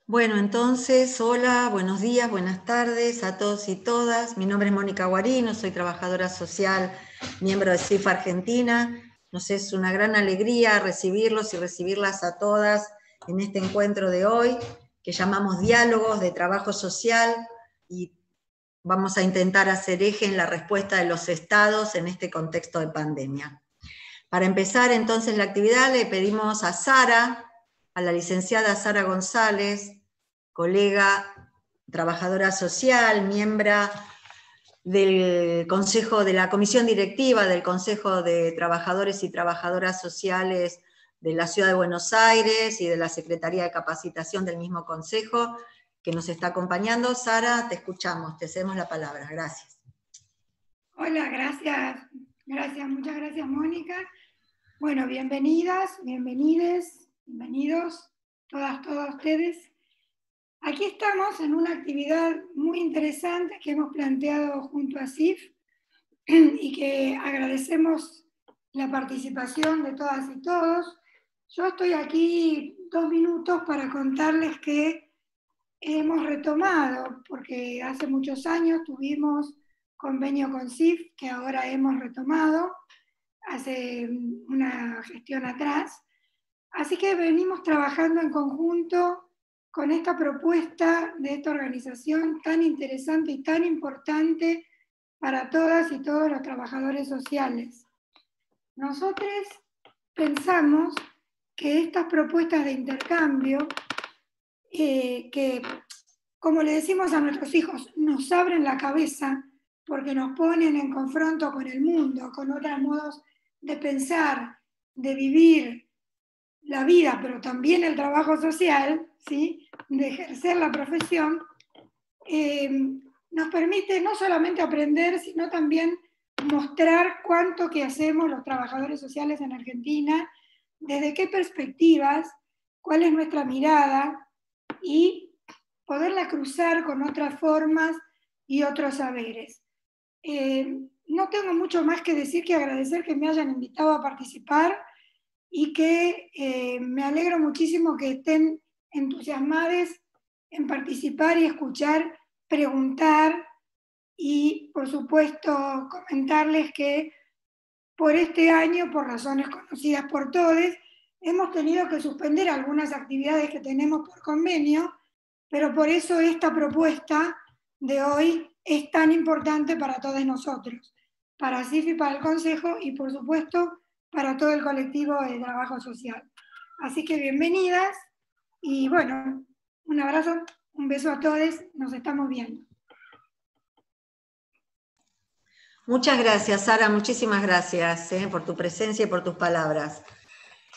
Bueno, entonces, hola, buenos días, buenas tardes a todos y todas. Mi nombre es Mónica Guarino, soy trabajadora social, miembro de CIF Argentina. Nos es una gran alegría recibirlos y recibirlas a todas en este encuentro de hoy, que llamamos Diálogos de Trabajo Social, y vamos a intentar hacer eje en la respuesta de los estados en este contexto de pandemia. Para empezar entonces la actividad le pedimos a Sara, a la licenciada Sara González, colega, trabajadora social, miembro del Consejo de la Comisión Directiva del Consejo de Trabajadores y Trabajadoras Sociales de la Ciudad de Buenos Aires y de la Secretaría de Capacitación del mismo Consejo, que nos está acompañando. Sara, te escuchamos, te cedemos la palabra. Gracias. Hola, gracias, muchas gracias, Mónica. Bueno, bienvenidas, bienvenidos, todas ustedes. Aquí estamos en una actividad muy interesante que hemos planteado junto a CIF y que agradecemos la participación de todas y todos. Yo estoy aquí 2 minutos para contarles que hemos retomado, porque hace muchos años tuvimos convenio con CIF, que ahora hemos retomado, hace una gestión atrás. Así que venimos trabajando en conjunto con esta propuesta de esta organización tan interesante y tan importante para todas y todos los trabajadores sociales. Nosotros pensamos que estas propuestas de intercambio, que, como le decimos a nuestros hijos, nos abren la cabeza porque nos ponen en confronto con el mundo, con otros modos de pensar, de vivir la vida, pero también el trabajo social, ¿sí? De ejercer la profesión, nos permite no solamente aprender, sino también mostrar cuánto que hacemos los trabajadores sociales en Argentina, desde qué perspectivas, cuál es nuestra mirada y poderla cruzar con otras formas y otros saberes. No tengo mucho más que decir que agradecer que me hayan invitado a participar y que me alegro muchísimo que estén entusiasmados en participar y escuchar, preguntar y, por supuesto, comentarles que por este año, por razones conocidas por todos, hemos tenido que suspender algunas actividades que tenemos por convenio, pero por eso esta propuesta de hoy es tan importante para todos nosotros, para CIF y para el Consejo y, por supuesto, para todo el colectivo de trabajo social. Así que bienvenidas y bueno, un abrazo, un beso a todos, nos estamos viendo. Muchas gracias, Sara, muchísimas gracias por tu presencia y por tus palabras.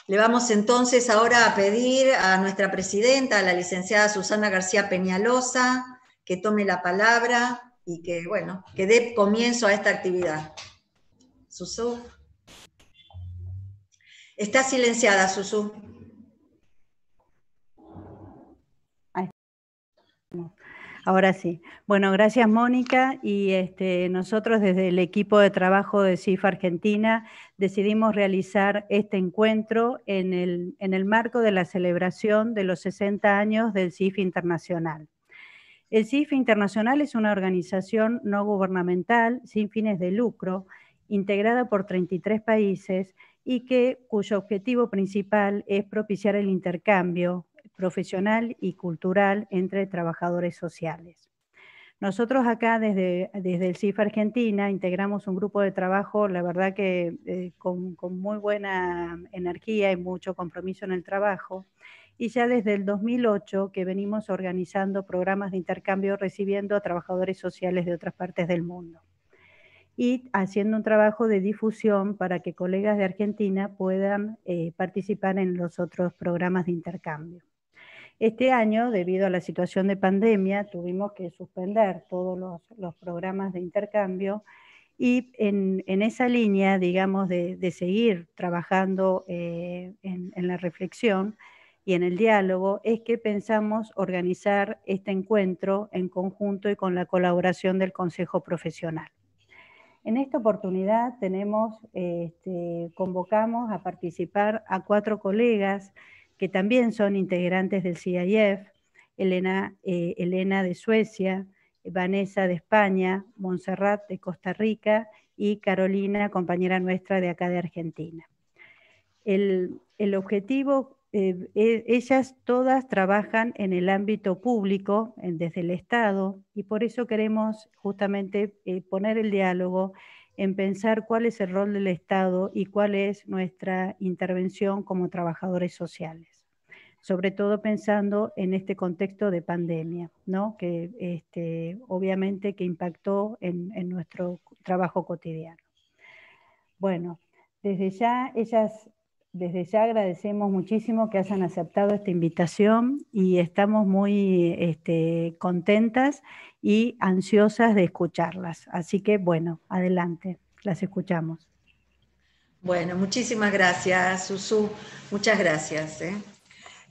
Le vamos entonces ahora a pedir a nuestra presidenta, a la licenciada Susana García Peñalosa, que tome la palabra y que, bueno, que dé comienzo a esta actividad. Susú. Está silenciada, Susú. Ahora sí. Bueno, gracias, Mónica. Y nosotros desde el equipo de trabajo de CIF Argentina decidimos realizar este encuentro en el marco de la celebración de los 60 años del CIF Internacional. El CIF Internacional es una organización no gubernamental sin fines de lucro, integrada por 33 países y cuyo objetivo principal es propiciar el intercambio profesional y cultural entre trabajadores sociales. Nosotros acá desde el CIF Argentina integramos un grupo de trabajo, la verdad que con muy buena energía y mucho compromiso en el trabajo, y ya desde el 2008 que venimos organizando programas de intercambio recibiendo a trabajadores sociales de otras partes del mundo y haciendo un trabajo de difusión para que colegas de Argentina puedan participar en los otros programas de intercambio. Este año, debido a la situación de pandemia, tuvimos que suspender todos los programas de intercambio y en esa línea, digamos, de seguir trabajando en la reflexión y en el diálogo, es que pensamos organizar este encuentro en conjunto y con la colaboración del Consejo Profesional. En esta oportunidad convocamos a participar a 4 colegas que también son integrantes del CIF, Elena de Suecia, Vanessa de España, Montserrat de Costa Rica y Carolina, compañera nuestra de acá de Argentina. El objetivo, ellas todas trabajan en el ámbito público, desde el Estado, y por eso queremos justamente poner el diálogo en pensar cuál es el rol del Estado y cuál es nuestra intervención como trabajadores sociales. Sobre todo pensando en este contexto de pandemia, ¿no? Que obviamente que impactó en nuestro trabajo cotidiano. Bueno, desde ya agradecemos muchísimo que hayan aceptado esta invitación y estamos muy contentas y ansiosas de escucharlas. Así que, bueno, adelante, las escuchamos. Bueno, muchísimas gracias, Susu. Muchas gracias.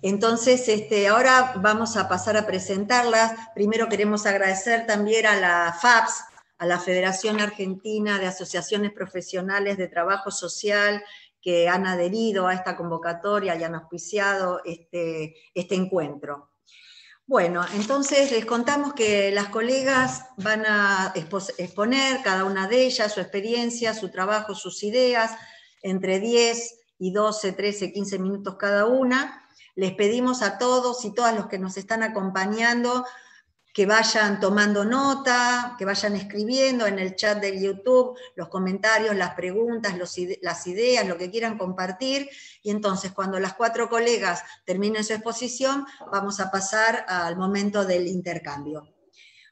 Entonces, ahora vamos a pasar a presentarlas. Primero queremos agradecer también a la FAPS, a la Federación Argentina de Asociaciones Profesionales de Trabajo Social, que han adherido a esta convocatoria y han auspiciado este encuentro. Bueno, entonces les contamos que las colegas van a exponer, cada una de ellas, su experiencia, su trabajo, sus ideas, entre 10 y 12, 13, 15 minutos cada una. Les pedimos a todos y todas los que nos están acompañando que vayan tomando nota, que vayan escribiendo en el chat del YouTube los comentarios, las preguntas, las ideas, lo que quieran compartir, y entonces cuando las 4 colegas terminen su exposición, vamos a pasar al momento del intercambio.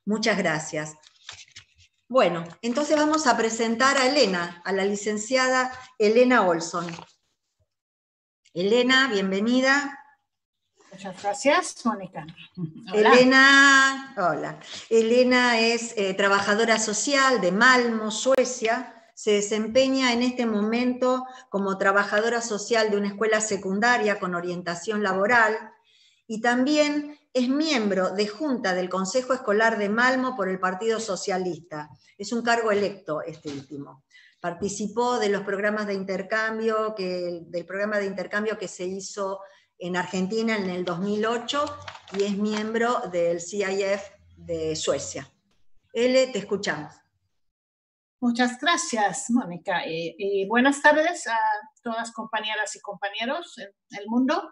Muchas gracias. Bueno, entonces vamos a presentar a Elena, a la licenciada Elena Olson. Elena, bienvenida. Muchas gracias, Mónica. Hola. Hola. Elena es trabajadora social de Malmö, Suecia. Se desempeña en este momento como trabajadora social de una escuela secundaria con orientación laboral y también es miembro de Junta del Consejo Escolar de Malmö por el Partido Socialista. Es un cargo electo este último. Participó de los programas de intercambio, del programa de intercambio que se hizo en Argentina en el 2008 y es miembro del CIF de Suecia. Ele, te escuchamos. Muchas gracias, Mónica, y buenas tardes a todas compañeras y compañeros en el mundo.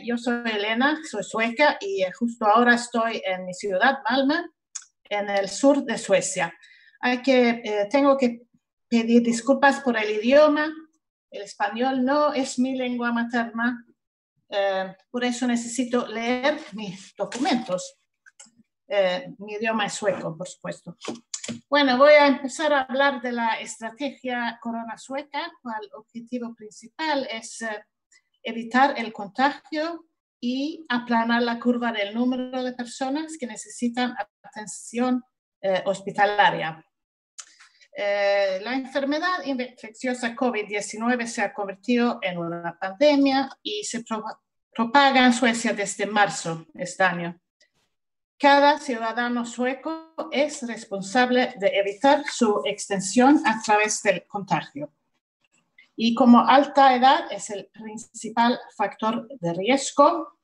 Yo soy Elena, soy sueca y justo ahora estoy en mi ciudad, Malmö, en el sur de Suecia. Tengo que pedir disculpas por el idioma. El español no es mi lengua materna. Por eso necesito leer mis documentos. Mi idioma es sueco, por supuesto. Bueno, voy a empezar a hablar de la estrategia Corona Sueca, cual objetivo principal es evitar el contagio y aplanar la curva del número de personas que necesitan atención hospitalaria. La enfermedad infecciosa COVID-19 se ha convertido en una pandemia y se propaga en Suecia desde marzo de este año. Cada ciudadano sueco es responsable de evitar su extensión a través del contagio. Y como alta edad es el principal factor de riesgo,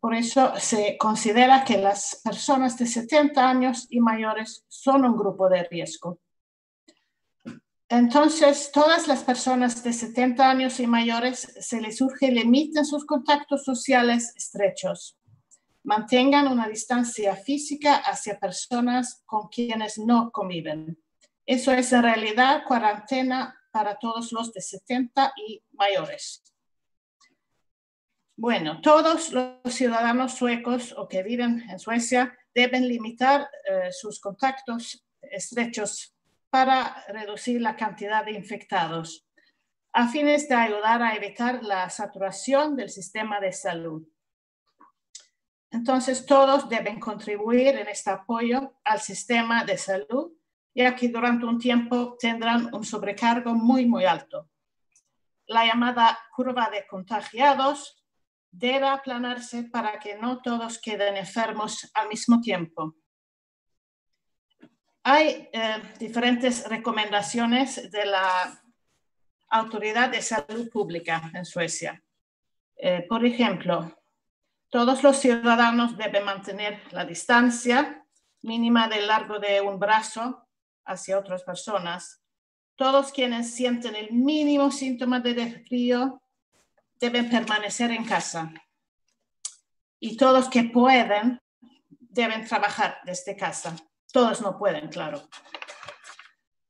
por eso se considera que las personas de 70 años y mayores son un grupo de riesgo. Entonces, todas las personas de 70 años y mayores se les urge limiten sus contactos sociales estrechos. Mantengan una distancia física hacia personas con quienes no conviven. Eso es en realidad cuarentena para todos los de 70 y mayores. Bueno, todos los ciudadanos suecos o que viven en Suecia deben limitar sus contactos estrechos para reducir la cantidad de infectados, a fines de ayudar a evitar la saturación del sistema de salud. Entonces, todos deben contribuir en este apoyo al sistema de salud, ya que durante un tiempo tendrán un sobrecargo muy, muy alto. La llamada curva de contagiados debe aplanarse para que no todos queden enfermos al mismo tiempo. Hay diferentes recomendaciones de la Autoridad de Salud Pública en Suecia. Por ejemplo, Todos los ciudadanos deben mantener la distancia mínima del largo de un brazo hacia otras personas. Todos quienes sienten el mínimo síntoma de resfrío deben permanecer en casa. Y todos que pueden deben trabajar desde casa. Todos no pueden, claro.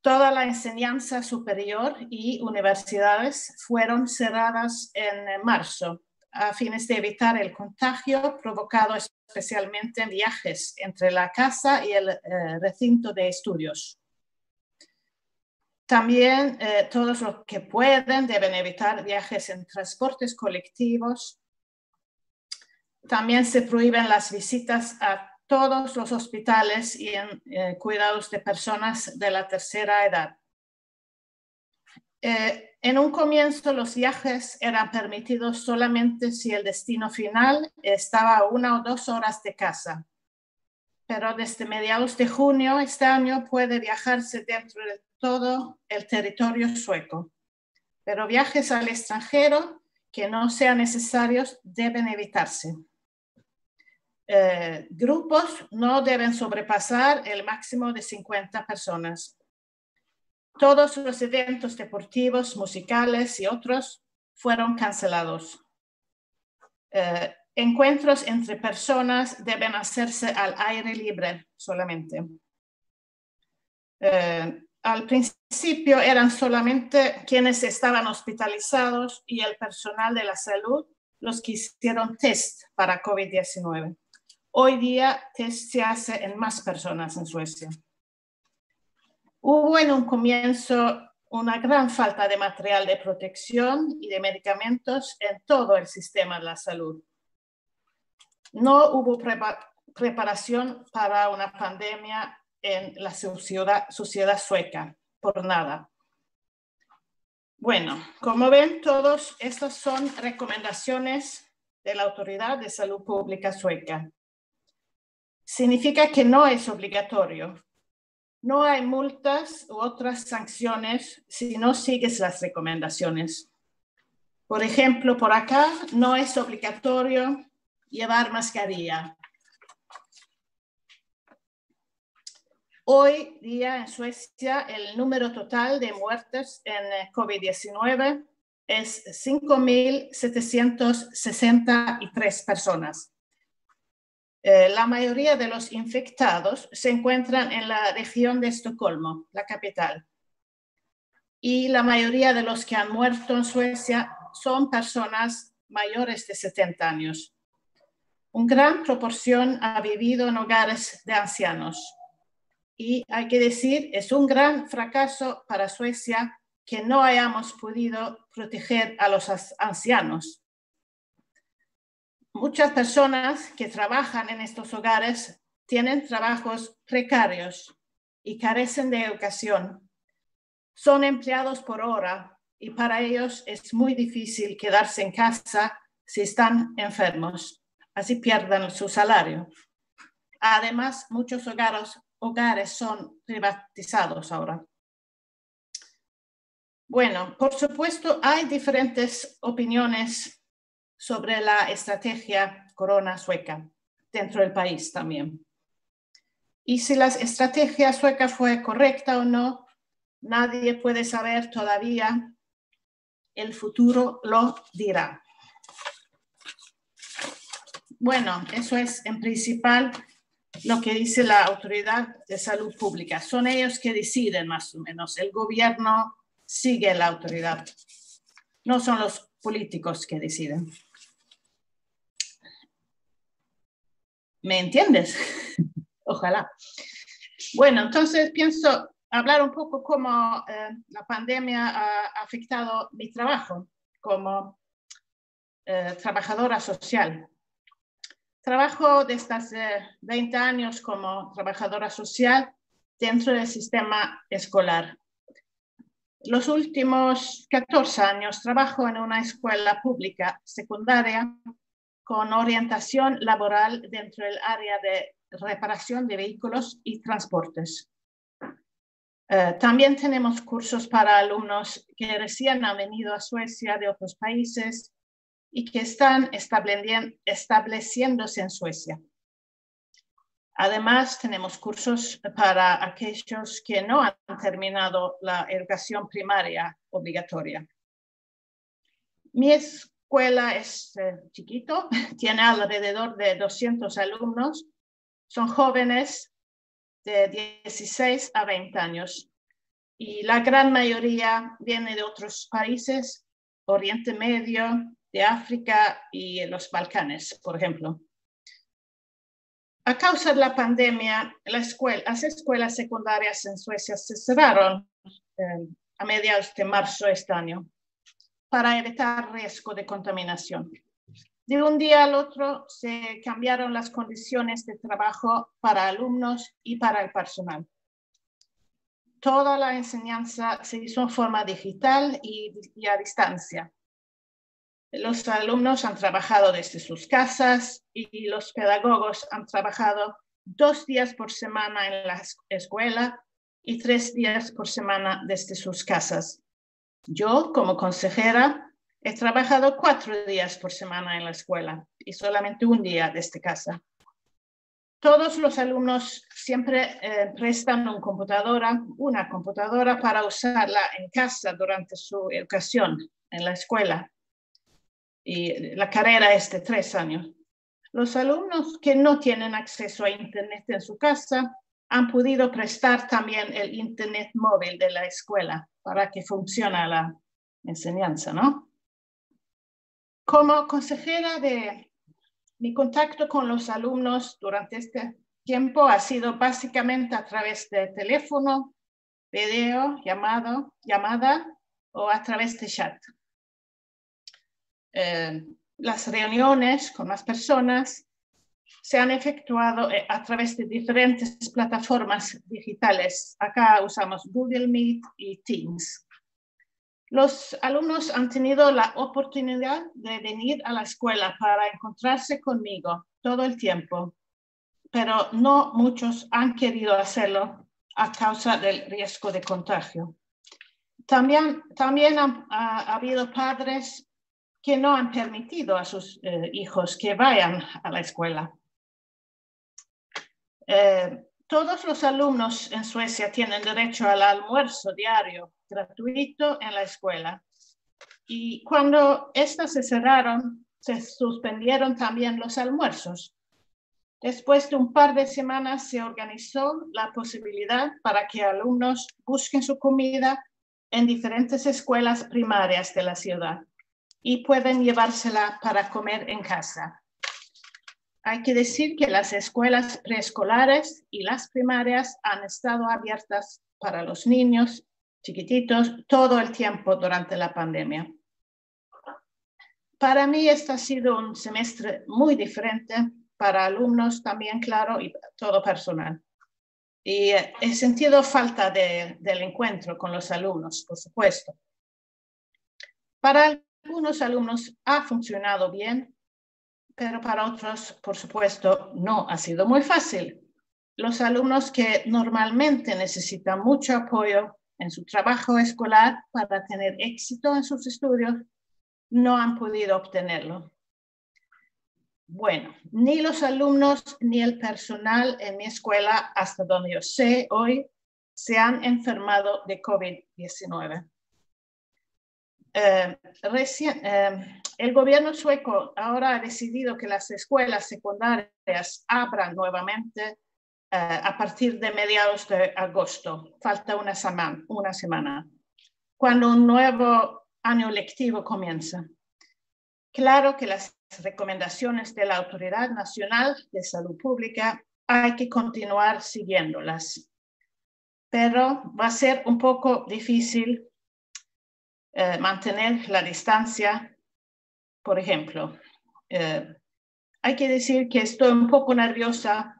Toda la enseñanza superior y universidades fueron cerradas en marzo a fines de evitar el contagio provocado especialmente en viajes entre la casa y el recinto de estudios. También todos los que pueden deben evitar viajes en transportes colectivos. También se prohíben las visitas a todos los hospitales y en cuidados de personas de la tercera edad. En un comienzo los viajes eran permitidos solamente si el destino final estaba a 1 o 2 horas de casa. Pero desde mediados de junio este año puede viajarse dentro de todo el territorio sueco. Pero viajes al extranjero que no sean necesarios deben evitarse. Grupos no deben sobrepasar el máximo de 50 personas. Todos los eventos deportivos, musicales y otros fueron cancelados. Encuentros entre personas deben hacerse al aire libre solamente. Al principio eran solamente quienes estaban hospitalizados y el personal de la salud los que hicieron test para COVID-19. Hoy día test se hace en más personas en Suecia. Hubo en un comienzo una gran falta de material de protección y de medicamentos en todo el sistema de la salud. No hubo preparación para una pandemia en la sociedad sueca, por nada. Bueno, como ven, todas estas son recomendaciones de la Autoridad de Salud Pública sueca. Significa que no es obligatorio. No hay multas u otras sanciones si no sigues las recomendaciones. Por ejemplo, por acá no es obligatorio llevar mascarilla. Hoy día en Suecia el número total de muertes en COVID-19 es 5.763 personas. La mayoría de los infectados se encuentran en la región de Estocolmo, la capital. Y la mayoría de los que han muerto en Suecia son personas mayores de 70 años. Una gran proporción ha vivido en hogares de ancianos. Y hay que decir, es un gran fracaso para Suecia que no hayamos podido proteger a los ancianos. Muchas personas que trabajan en estos hogares tienen trabajos precarios y carecen de educación. Son empleados por hora y para ellos es muy difícil quedarse en casa si están enfermos. Así pierden su salario. Además, muchos hogares son privatizados ahora. Bueno, por supuesto, hay diferentes opiniones sobre la estrategia corona sueca dentro del país también. Y si la estrategia sueca fue correcta o no, nadie puede saber todavía. El futuro lo dirá. Bueno, eso es en principal lo que dice la Autoridad de Salud Pública. Son ellos que deciden más o menos. El gobierno sigue la autoridad. No son los políticos que deciden. ¿Me entiendes? Ojalá. Bueno, entonces pienso hablar un poco cómo la pandemia ha afectado mi trabajo como trabajadora social. Trabajo desde hace 20 años como trabajadora social dentro del sistema escolar. Los últimos 14 años trabajo en una escuela pública secundaria con orientación laboral dentro del área de reparación de vehículos y transportes. También tenemos cursos para alumnos que recién han venido a Suecia de otros países y que están estableciéndose en Suecia. Además, tenemos cursos para aquellos que no han terminado la educación primaria obligatoria. Mi escuela es chiquito, tiene alrededor de 200 alumnos. Son jóvenes de 16 a 20 años y la gran mayoría viene de otros países, Oriente Medio, de África y los Balcanes, por ejemplo. A causa de la pandemia, las escuelas secundarias en Suecia se cerraron a mediados de marzo de este año para evitar riesgo de contaminación. De un día al otro se cambiaron las condiciones de trabajo para alumnos y para el personal. Toda la enseñanza se hizo en forma digital y a distancia. Los alumnos han trabajado desde sus casas y los pedagogos han trabajado 2 días por semana en la escuela y 3 días por semana desde sus casas. Yo, como consejera, he trabajado 4 días por semana en la escuela y solamente 1 día desde casa. Todos los alumnos siempre prestan una computadora para usarla en casa durante su educación en la escuela. Y la carrera es de 3 años. Los alumnos que no tienen acceso a Internet en su casa han podido prestar también el Internet móvil de la escuela para que funcione la enseñanza, ¿no? Como consejera mi contacto con los alumnos durante este tiempo ha sido básicamente a través de teléfono, video, llamada o a través de chat. Las reuniones con las personas se han efectuado a través de diferentes plataformas digitales. Acá usamos Google Meet y Teams. Los alumnos han tenido la oportunidad de venir a la escuela para encontrarse conmigo todo el tiempo, pero no muchos han querido hacerlo a causa del riesgo de contagio. También ha habido padres que no han permitido a sus hijos que vayan a la escuela. Todos los alumnos en Suecia tienen derecho al almuerzo diario gratuito en la escuela. Y cuando estas se cerraron, se suspendieron también los almuerzos. Después de un par de semanas se organizó la posibilidad para que alumnos busquen su comida en diferentes escuelas primarias de la ciudad y pueden llevársela para comer en casa. Hay que decir que las escuelas preescolares y las primarias han estado abiertas para los niños chiquititos todo el tiempo durante la pandemia. Para mí este ha sido un semestre muy diferente para alumnos también, claro, y todo personal. Y he sentido falta del encuentro con los alumnos, por supuesto. Para algunos alumnos ha funcionado bien, pero para otros, por supuesto, no ha sido muy fácil. Los alumnos que normalmente necesitan mucho apoyo en su trabajo escolar para tener éxito en sus estudios, no han podido obtenerlo. Bueno, ni los alumnos ni el personal en mi escuela, hasta donde yo sé hoy, se han enfermado de COVID-19. El gobierno sueco ahora ha decidido que las escuelas secundarias abran nuevamente a partir de mediados de agosto. Falta una semana, cuando un nuevo año lectivo comienza. Claro que las recomendaciones de la Autoridad Nacional de Salud Pública hay que continuar siguiéndolas, pero va a ser un poco difícil mantener la distancia. Por ejemplo, hay que decir que estoy un poco nerviosa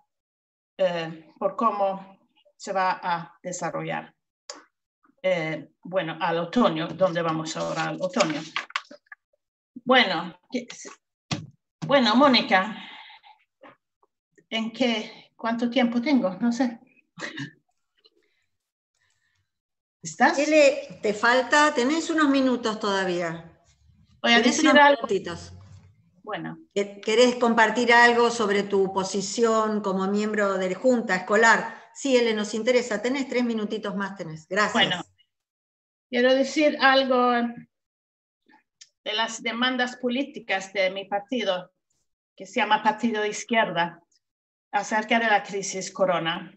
por cómo se va a desarrollar. Bueno, al otoño, ¿dónde vamos ahora al otoño? Bueno, Mónica, ¿cuánto tiempo tengo? No sé. ¿Estás? Te falta, tenés unos minutos todavía. Voy a decir algo. Bueno. ¿Querés compartir algo sobre tu posición como miembro de la Junta Escolar? Sí, Ele, nos interesa. Tenés 3 minutitos más, tenés. Gracias. Bueno, quiero decir algo de las demandas políticas de mi partido, que se llama Partido de Izquierda, acerca de la crisis corona.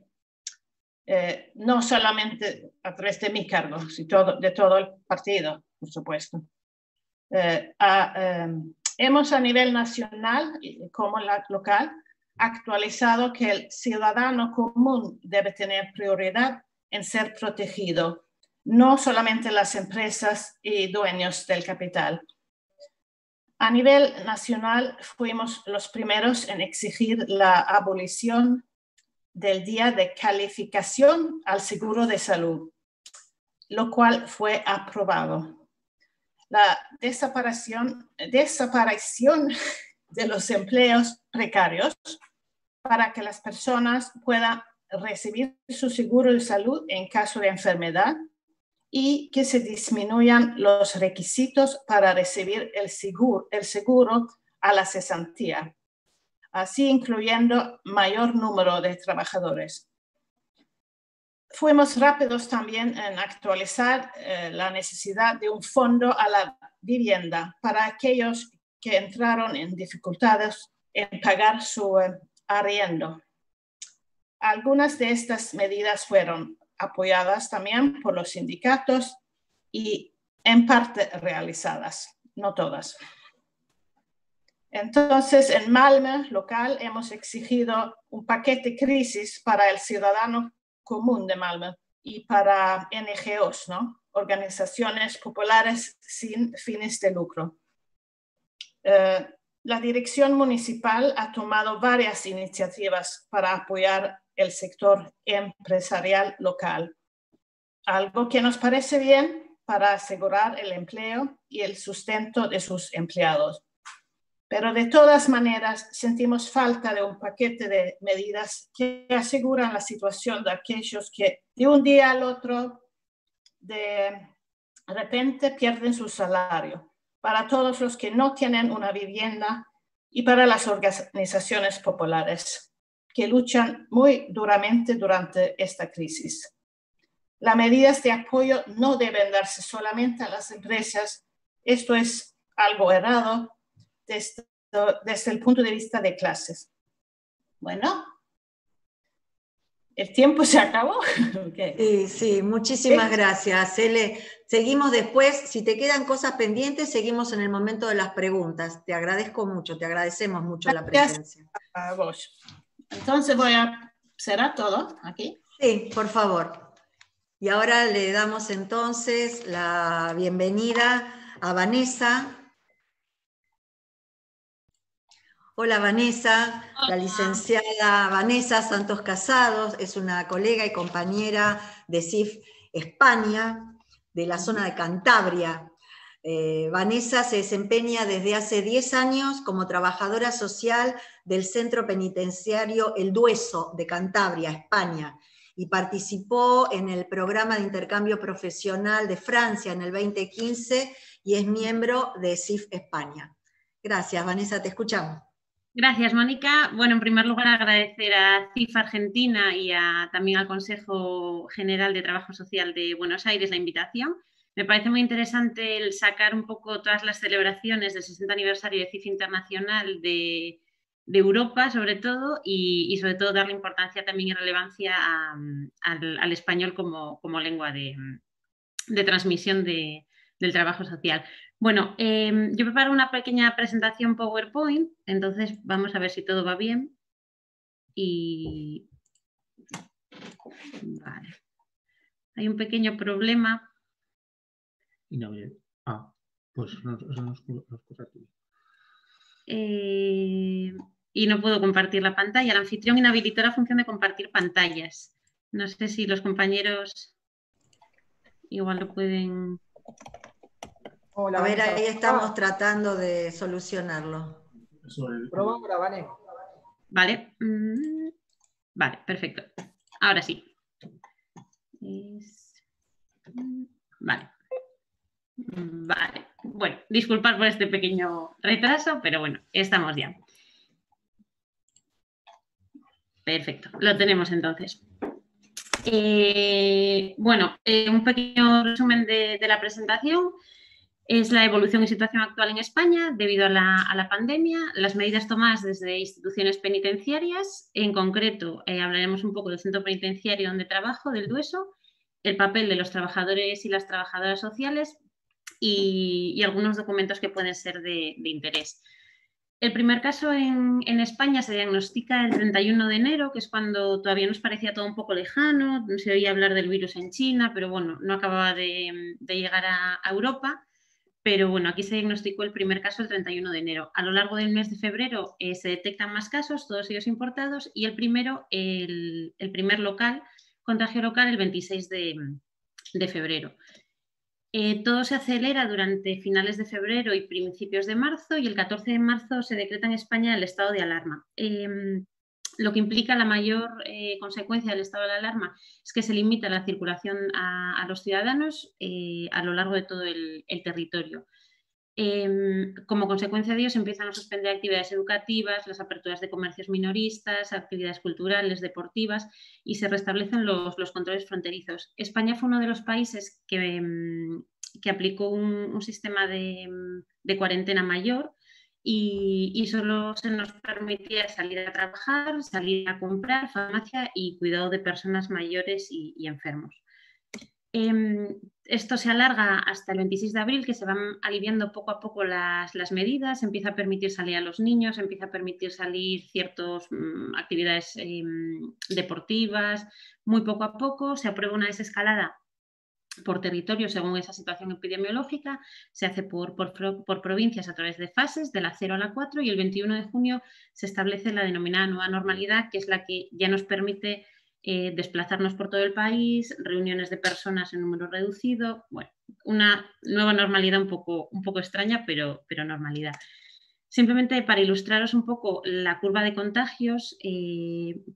No solamente a través de mi cargo, sino de todo el partido, por supuesto. Hemos a nivel nacional como local actualizado que el ciudadano común debe tener prioridad en ser protegido, no solamente las empresas y dueños del capital. A nivel nacional fuimos los primeros en exigir la abolición del día de calificación al seguro de salud, lo cual fue aprobado. La desaparición de los empleos precarios para que las personas puedan recibir su seguro de salud en caso de enfermedad y que se disminuyan los requisitos para recibir el seguro a la cesantía, así incluyendo mayor número de trabajadores. Fuimos rápidos también en actualizar la necesidad de un fondo a la vivienda para aquellos que entraron en dificultades en pagar su arriendo. Algunas de estas medidas fueron apoyadas también por los sindicatos y en parte realizadas, no todas. Entonces, en Malmö local hemos exigido un paquete crisis para el ciudadano común de Malmö y para NGOs, ¿no? Organizaciones populares sin fines de lucro. La dirección municipal ha tomado varias iniciativas para apoyar el sector empresarial local, algo que nos parece bien para asegurar el empleo y el sustento de sus empleados. Pero de todas maneras sentimos falta de un paquete de medidas que aseguran la situación de aquellos que de un día al otro de repente pierden su salario, para todos los que no tienen una vivienda y para las organizaciones populares que luchan muy duramente durante esta crisis. Las medidas de apoyo no deben darse solamente a las empresas. Esto es algo errado desde el punto de vista de clases. Bueno, el tiempo se acabó. Okay. Sí, muchísimas gracias, Ele. Seguimos después, si te quedan cosas pendientes, seguimos en el momento de las preguntas. Te agradezco mucho, te agradecemos mucho la presencia. A vos. Entonces ¿será todo aquí? Sí, por favor. Y ahora le damos entonces la bienvenida a Vanessa. Hola Vanessa, la licenciada Vanessa Santos Casados es una colega y compañera de CIF España, de la zona de Cantabria. Vanessa se desempeña desde hace 10 años como trabajadora social del Centro Penitenciario El Dueso de Cantabria, España, y participó en el programa de intercambio profesional de Francia en el 2015 y es miembro de CIF España. Gracias, Vanessa, te escuchamos. Gracias, Mónica. Bueno, en primer lugar, agradecer a CIF Argentina y también al Consejo General de Trabajo Social de Buenos Aires la invitación. Me parece muy interesante el sacar un poco todas las celebraciones del 60 aniversario de CIF Internacional de Europa, sobre todo, y sobre todo darle importancia también y relevancia al español como lengua de transmisión del trabajo social. Bueno, yo preparo una pequeña presentación PowerPoint, entonces vamos a ver si todo va bien. Y vale. Hay un pequeño problema. Y no bien. Pues eso nos ocurre aquí. Y no puedo compartir la pantalla. El anfitrión inhabilitó la función de compartir pantallas. No sé si los compañeros igual lo pueden... Hola, a ver, ahí estamos tratando de solucionarlo. Probamos la Vane. Vale. Vale, perfecto. Ahora sí. Vale. Vale, bueno, disculpad por este pequeño retraso, pero bueno, estamos ya. Perfecto, lo tenemos entonces. Bueno, un pequeño resumen de la presentación. Es la evolución y situación actual en España debido a la pandemia, las medidas tomadas desde instituciones penitenciarias. En concreto, hablaremos un poco del centro penitenciario donde trabajo, del Dueso, el papel de los trabajadores y las trabajadoras sociales y algunos documentos que pueden ser de interés. El primer caso en España se diagnostica el 31 de enero, que es cuando todavía nos parecía todo un poco lejano, se oía hablar del virus en China, pero bueno, no acababa de llegar a Europa. Pero bueno, aquí se diagnosticó el primer caso el 31 de enero. A lo largo del mes de febrero se detectan más casos, todos ellos importados, y el primero, el primer contagio local, el 26 de febrero. Todo se acelera durante finales de febrero y principios de marzo, y el 14 de marzo se decreta en España el estado de alarma. Lo que implica la mayor consecuencia del estado de alarma es que se limita la circulación a los ciudadanos a lo largo de todo el territorio. Como consecuencia de ello, se empiezan a suspender actividades educativas, las aperturas de comercios minoristas, actividades culturales, deportivas, y se restablecen los controles fronterizos. España fue uno de los países que aplicó un sistema de cuarentena mayor y solo se nos permitía salir a trabajar, salir a comprar, farmacia y cuidado de personas mayores y enfermos. Esto se alarga hasta el 26 de abril, que se van aliviando poco a poco las medidas, empieza a permitir salir a los niños, empieza a permitir salir ciertas actividades deportivas, muy poco a poco, se aprueba una desescalada por territorio según esa situación epidemiológica, se hace por provincias a través de fases, de la 0 a la 4, y el 21 de junio se establece la denominada nueva normalidad, que es la que ya nos permite desplazarnos por todo el país, reuniones de personas en número reducido, bueno, una nueva normalidad un poco extraña, pero normalidad. Simplemente para ilustraros un poco la curva de contagios,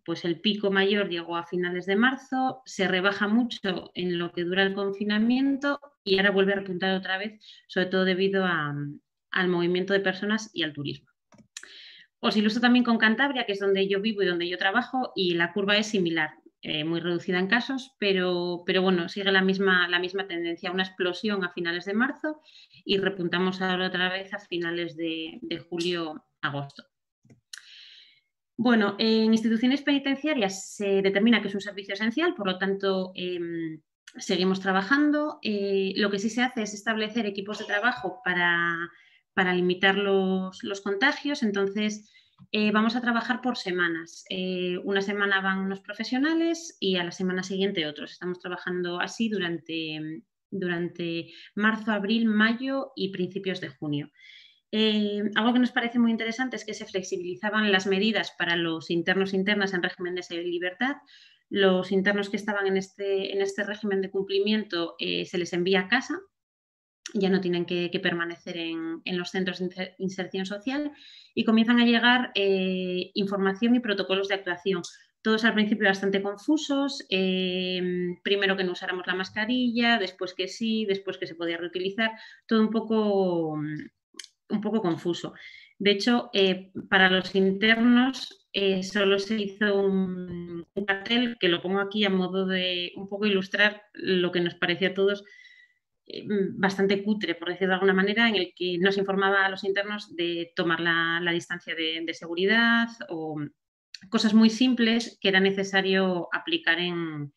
pues el pico mayor llegó a finales de marzo, se rebaja mucho en lo que dura el confinamiento y ahora vuelve a repuntar otra vez, sobre todo debido al movimiento de personas y al turismo. Os ilustro también con Cantabria, que es donde yo vivo y donde yo trabajo, y la curva es similar, muy reducida en casos, pero bueno, sigue la misma tendencia, una explosión a finales de marzo y repuntamos ahora otra vez a finales de julio, agosto. Bueno, en instituciones penitenciarias se determina que es un servicio esencial, por lo tanto, seguimos trabajando. Lo que sí se hace es establecer equipos de trabajo para limitar los contagios. Entonces, vamos a trabajar por semanas. Una semana van unos profesionales y a la semana siguiente otros. Estamos trabajando así durante marzo, abril, mayo y principios de junio. Algo que nos parece muy interesante es que se flexibilizaban las medidas para los internos e internas en régimen de libertad. Los internos que estaban en este régimen de cumplimiento se les envía a casa, ya no tienen que permanecer en los centros de inserción social, y comienzan a llegar información y protocolos de actuación. Todos al principio bastante confusos, primero que no usáramos la mascarilla, después que sí, después que se podía reutilizar, todo un poco confuso. De hecho, para los internos solo se hizo un cartel, que lo pongo aquí a modo de un poco ilustrar lo que nos pareció a todos bastante cutre, por decirlo de alguna manera, en el que nos informaba a los internos de tomar la distancia de seguridad o cosas muy simples que era necesario aplicar en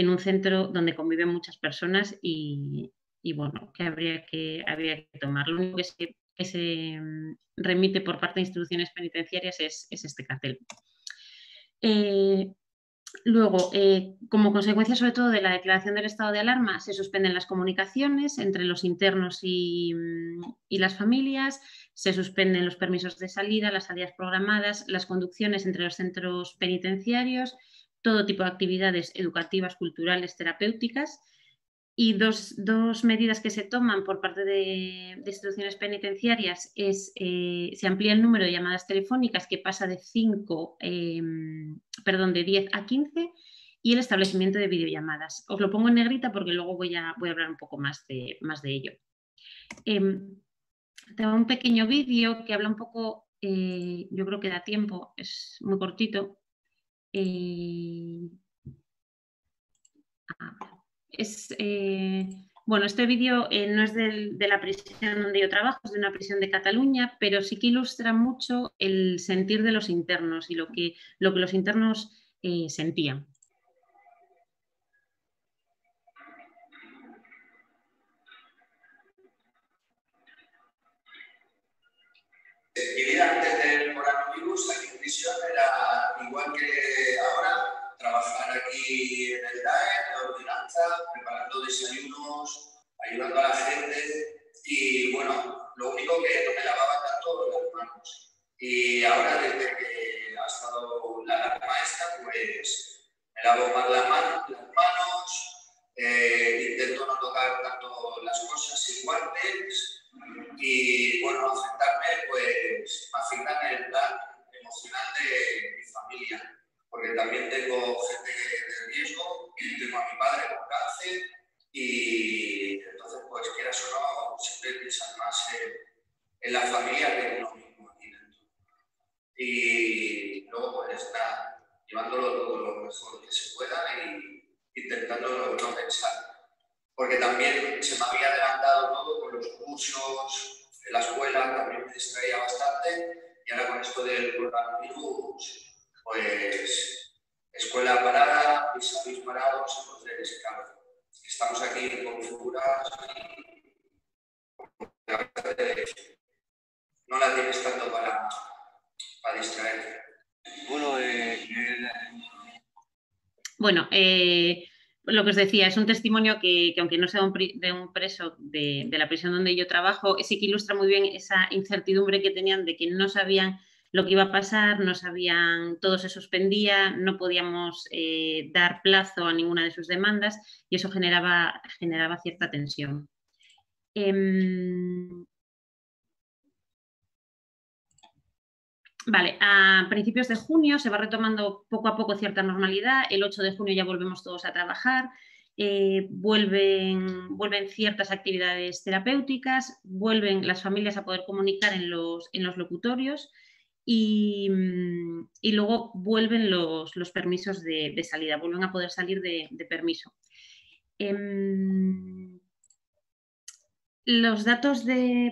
un centro donde conviven muchas personas y bueno, que habría que tomar. Lo único que se remite por parte de instituciones penitenciarias es este cartel. Luego, como consecuencia sobre todo de la declaración del estado de alarma, se suspenden las comunicaciones entre los internos y las familias, se suspenden los permisos de salida, las salidas programadas, las conducciones entre los centros penitenciarios, todo tipo de actividades educativas, culturales, terapéuticas. Y dos medidas que se toman por parte de instituciones penitenciarias es se amplía el número de llamadas telefónicas, que pasa de 10 a 15, y el establecimiento de videollamadas. Os lo pongo en negrita porque luego voy a hablar un poco más de ello. Tengo un pequeño vídeo que habla un poco, yo creo que da tiempo, es muy cortito. Bueno, este vídeo no es de la prisión donde yo trabajo, es de una prisión de Cataluña, pero sí que ilustra mucho el sentir de los internos y lo que los internos sentían. Mi vida antes del coronavirus aquí en prisión era igual que ahora, trabajar aquí en el DAE, en la ordenanza, preparando desayunos, ayudando a la gente y bueno, lo único que no me lavaba tanto las manos. Y ahora desde que ha estado la alarma esta, pues me lavo más las manos, intento no tocar tanto las cosas sin guantes. Y bueno, afectarme, pues me afecta en el plan emocional de mi familia, porque también tengo gente de riesgo, tengo a mi padre con cáncer y entonces, pues quieras o no, siempre piensas más en la familia que en uno mismo aquí dentro. Y luego, pues nada, llevándolo todo lo mejor que se pueda y intentando no pensar. Porque también se me había adelantado todo con los cursos, en la escuela también me distraía bastante y ahora con esto del coronavirus, pues escuela parada, mis amigos parados, entonces claro, estamos aquí con figuras y a veces no la tienes tanto para distraerte. Bueno, lo que os decía, es un testimonio que aunque no sea de un preso de la prisión donde yo trabajo, sí que ilustra muy bien esa incertidumbre que tenían de que no sabían lo que iba a pasar, no sabían, todo se suspendía, no podíamos dar plazo a ninguna de sus demandas y eso generaba cierta tensión. Vale, a principios de junio se va retomando poco a poco cierta normalidad. El 8 de junio ya volvemos todos a trabajar, vuelven ciertas actividades terapéuticas, vuelven las familias a poder comunicar en los locutorios y luego vuelven los permisos de salida, vuelven a poder salir de permiso. Los datos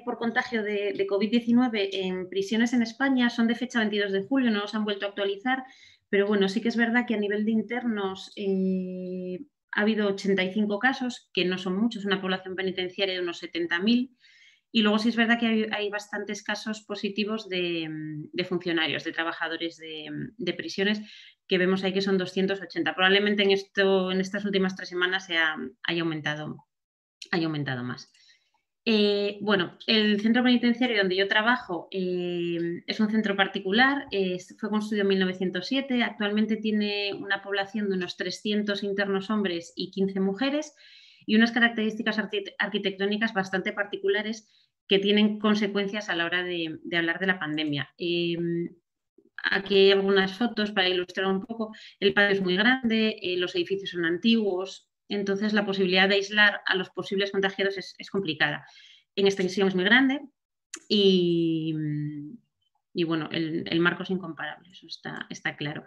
por contagio de COVID-19 en prisiones en España son de fecha 22 de julio, no los han vuelto a actualizar, pero bueno, sí que es verdad que a nivel de internos ha habido 85 casos, que no son muchos, una población penitenciaria de unos 70.000, y luego sí es verdad que hay bastantes casos positivos de funcionarios, de trabajadores de prisiones, que vemos ahí que son 280. Probablemente en estas últimas 3 semanas haya aumentado más. Bueno, el centro penitenciario donde yo trabajo es un centro particular, fue construido en 1907, actualmente tiene una población de unos 300 internos hombres y 15 mujeres y unas características arquitectónicas bastante particulares que tienen consecuencias a la hora de hablar de la pandemia. Aquí hay algunas fotos para ilustrar un poco. El patio es muy grande, los edificios son antiguos, entonces la posibilidad de aislar a los posibles contagiados es complicada. En extensión es muy grande y bueno, el marco es incomparable, eso está claro.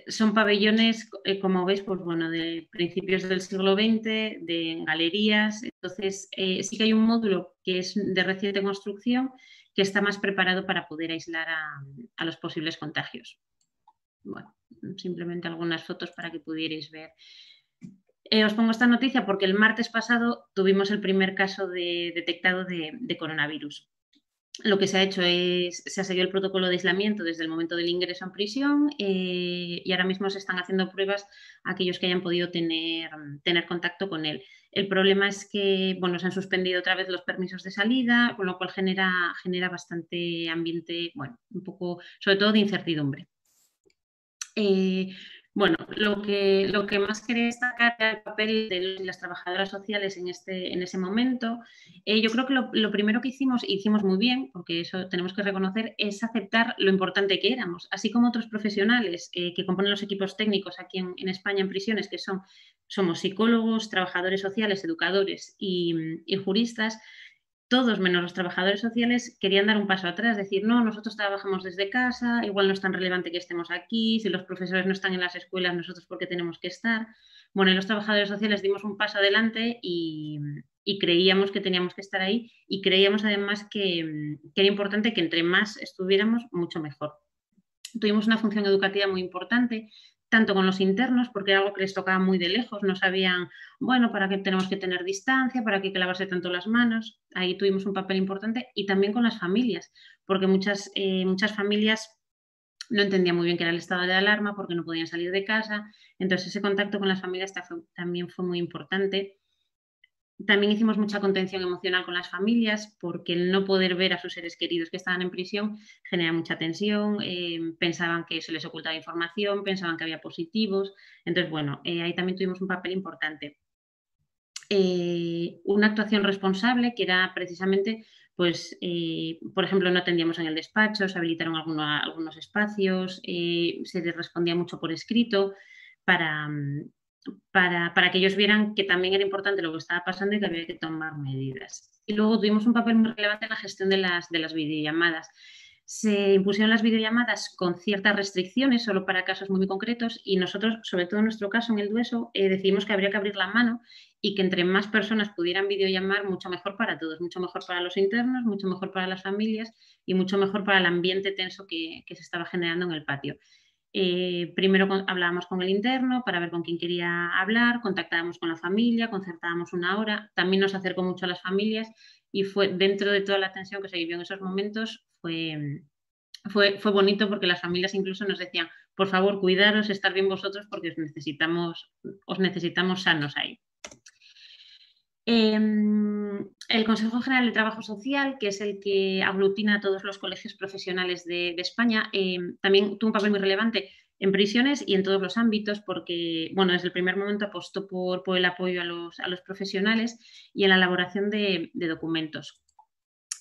Son pabellones, como veis, pues bueno, de principios del siglo XX, de galerías. Entonces, sí que hay un módulo que es de reciente construcción que está más preparado para poder aislar a los posibles contagios. Bueno, simplemente algunas fotos para que pudierais ver. Os pongo esta noticia porque el martes pasado tuvimos el primer caso detectado de coronavirus. Lo que se ha hecho se ha seguido el protocolo de aislamiento desde el momento del ingreso en prisión y ahora mismo se están haciendo pruebas a aquellos que hayan podido tener contacto con él. El problema es que, bueno, se han suspendido otra vez los permisos de salida, con lo cual genera bastante ambiente, bueno, un poco, sobre todo de incertidumbre. Bueno, lo que más quería destacar era el papel de las trabajadoras sociales en ese momento. Yo creo que lo primero que hicimos muy bien, porque eso tenemos que reconocer, es aceptar lo importante que éramos. Así como otros profesionales que componen los equipos técnicos aquí en España en prisiones, que somos psicólogos, trabajadores sociales, educadores y juristas, todos menos los trabajadores sociales querían dar un paso atrás, decir, no, nosotros trabajamos desde casa, igual no es tan relevante que estemos aquí, si los profesores no están en las escuelas, nosotros ¿por qué tenemos que estar? Bueno, y los trabajadores sociales dimos un paso adelante y creíamos que teníamos que estar ahí y creíamos además que era importante que entre más estuviéramos, mucho mejor. Tuvimos una función educativa muy importante, tanto con los internos, porque era algo que les tocaba muy de lejos, no sabían, bueno, para qué tenemos que tener distancia, para qué hay que lavarse tanto las manos, ahí tuvimos un papel importante, y también con las familias, porque muchas familias no entendían muy bien qué era el estado de alarma, porque no podían salir de casa, entonces ese contacto con las familias también fue muy importante. También hicimos mucha contención emocional con las familias, porque el no poder ver a sus seres queridos que estaban en prisión genera mucha tensión, pensaban que se les ocultaba información, pensaban que había positivos. Entonces, bueno, ahí también tuvimos un papel importante. Una actuación responsable que era precisamente, pues, por ejemplo, no atendíamos en el despacho, se habilitaron algunos espacios, se les respondía mucho por escrito para que ellos vieran que también era importante lo que estaba pasando y que había que tomar medidas. Y luego tuvimos un papel muy relevante en la gestión de las videollamadas. Se impusieron las videollamadas con ciertas restricciones, solo para casos muy concretos, y nosotros, sobre todo en nuestro caso, en el Dueso, decidimos que habría que abrir la mano y que entre más personas pudieran videollamar, mucho mejor para todos, mucho mejor para los internos, mucho mejor para las familias y mucho mejor para el ambiente tenso que se estaba generando en el patio. Primero hablábamos con el interno para ver con quién quería hablar, contactábamos con la familia, concertábamos una hora, también nos acercó mucho a las familias y fue dentro de toda la tensión que se vivió en esos momentos, fue bonito porque las familias incluso nos decían, por favor, cuidaros, estar bien vosotros porque os necesitamos sanos ahí. El Consejo General de Trabajo Social, que es el que aglutina a todos los colegios profesionales de España, también tuvo un papel muy relevante en prisiones y en todos los ámbitos porque, bueno, desde el primer momento apostó por el apoyo a los profesionales y en la elaboración de documentos.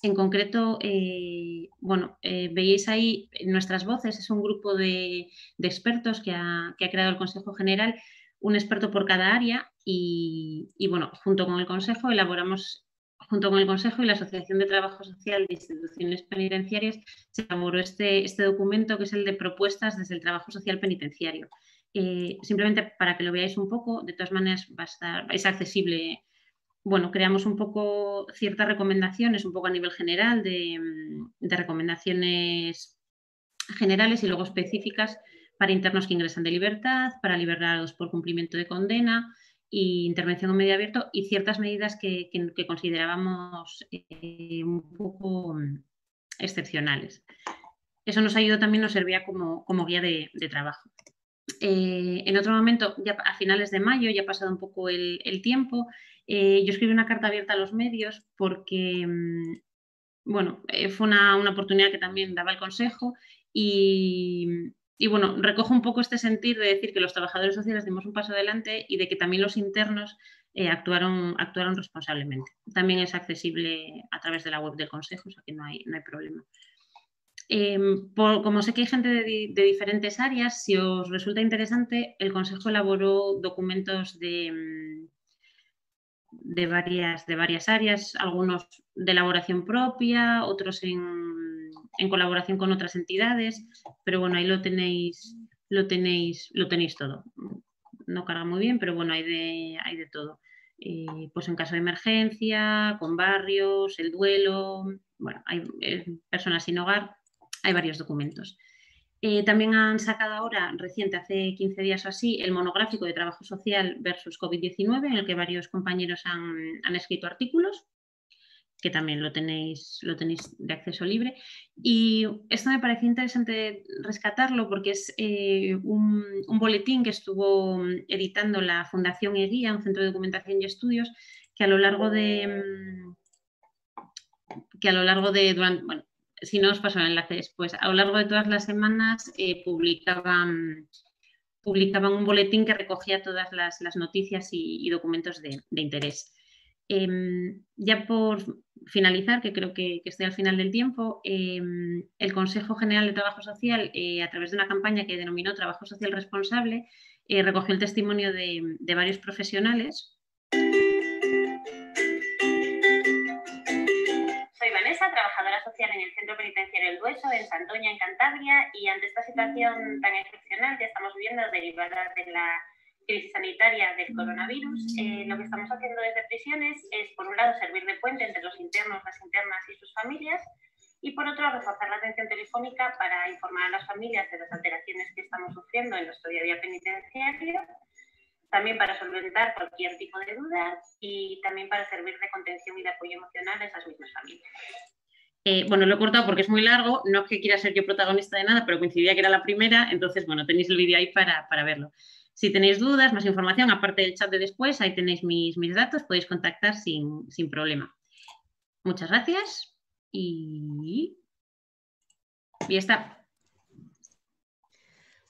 En concreto, veis ahí Nuestras Voces, es un grupo de expertos que ha creado el Consejo General, un experto por cada área y bueno, junto con el Consejo elaboramos, junto con el Consejo y la Asociación de Trabajo Social de Instituciones Penitenciarias, se elaboró este documento que es el de propuestas desde el trabajo social penitenciario. Simplemente para que lo veáis un poco, de todas maneras es accesible. Bueno, creamos un poco ciertas recomendaciones, un poco a nivel general de recomendaciones generales y luego específicas para internos que ingresan de libertad, para liberados por cumplimiento de condena e intervención en medio abierto y ciertas medidas que considerábamos un poco excepcionales. Eso nos ayudó también, nos servía como guía de trabajo. En otro momento, ya a finales de mayo, ya ha pasado un poco el tiempo, yo escribí una carta abierta a los medios porque, bueno, fue una oportunidad que también daba el Consejo y bueno, recojo un poco este sentir de decir que los trabajadores sociales dimos un paso adelante y de que también los internos actuaron responsablemente. También es accesible a través de la web del Consejo, o sea que no hay problema. Como sé que hay gente de diferentes áreas, si os resulta interesante, el Consejo elaboró documentos de varias áreas, algunos de elaboración propia, otros en colaboración con otras entidades, pero bueno, ahí lo tenéis todo. No carga muy bien, pero bueno, hay de todo. Pues en caso de emergencia, con barrios, el duelo, bueno, hay personas sin hogar. Hay varios documentos. También han sacado ahora, reciente, hace 15 días o así, el monográfico de trabajo social versus COVID-19, en el que varios compañeros han escrito artículos, que también lo tenéis de acceso libre. Y esto me parece interesante rescatarlo porque es un boletín que estuvo editando la Fundación EGUIA, un centro de documentación y estudios, que a lo largo de bueno, si no os paso el enlace después, a lo largo de todas las semanas publicaban publicaban un boletín que recogía todas las noticias y documentos de interés. Ya por finalizar, que creo que estoy al final del tiempo, el Consejo General de Trabajo Social, a través de una campaña que denominó Trabajo Social Responsable, recogió el testimonio de varios profesionales. Soy Vanessa, trabajadora social en el Centro Penitenciario El Dueso, en Santoña, en Cantabria, y ante esta situación tan excepcional que estamos viviendo derivada de la crisis sanitaria del coronavirus, lo que estamos haciendo desde prisiones es, por un lado, servir de puente entre los internos, las internas y sus familias, y por otro, reforzar la atención telefónica para informar a las familias de las alteraciones que estamos sufriendo en nuestro día a día penitenciario, también para solventar cualquier tipo de duda y también para servir de contención y de apoyo emocional a esas mismas familias. Bueno, lo he cortado porque es muy largo, no es que quiera ser yo protagonista de nada, pero coincidía que era la primera, entonces, bueno, tenéis el vídeo ahí para verlo. Si tenéis dudas, más información, aparte del chat de después, ahí tenéis mis datos, podéis contactar sin problema. Muchas gracias y ya está.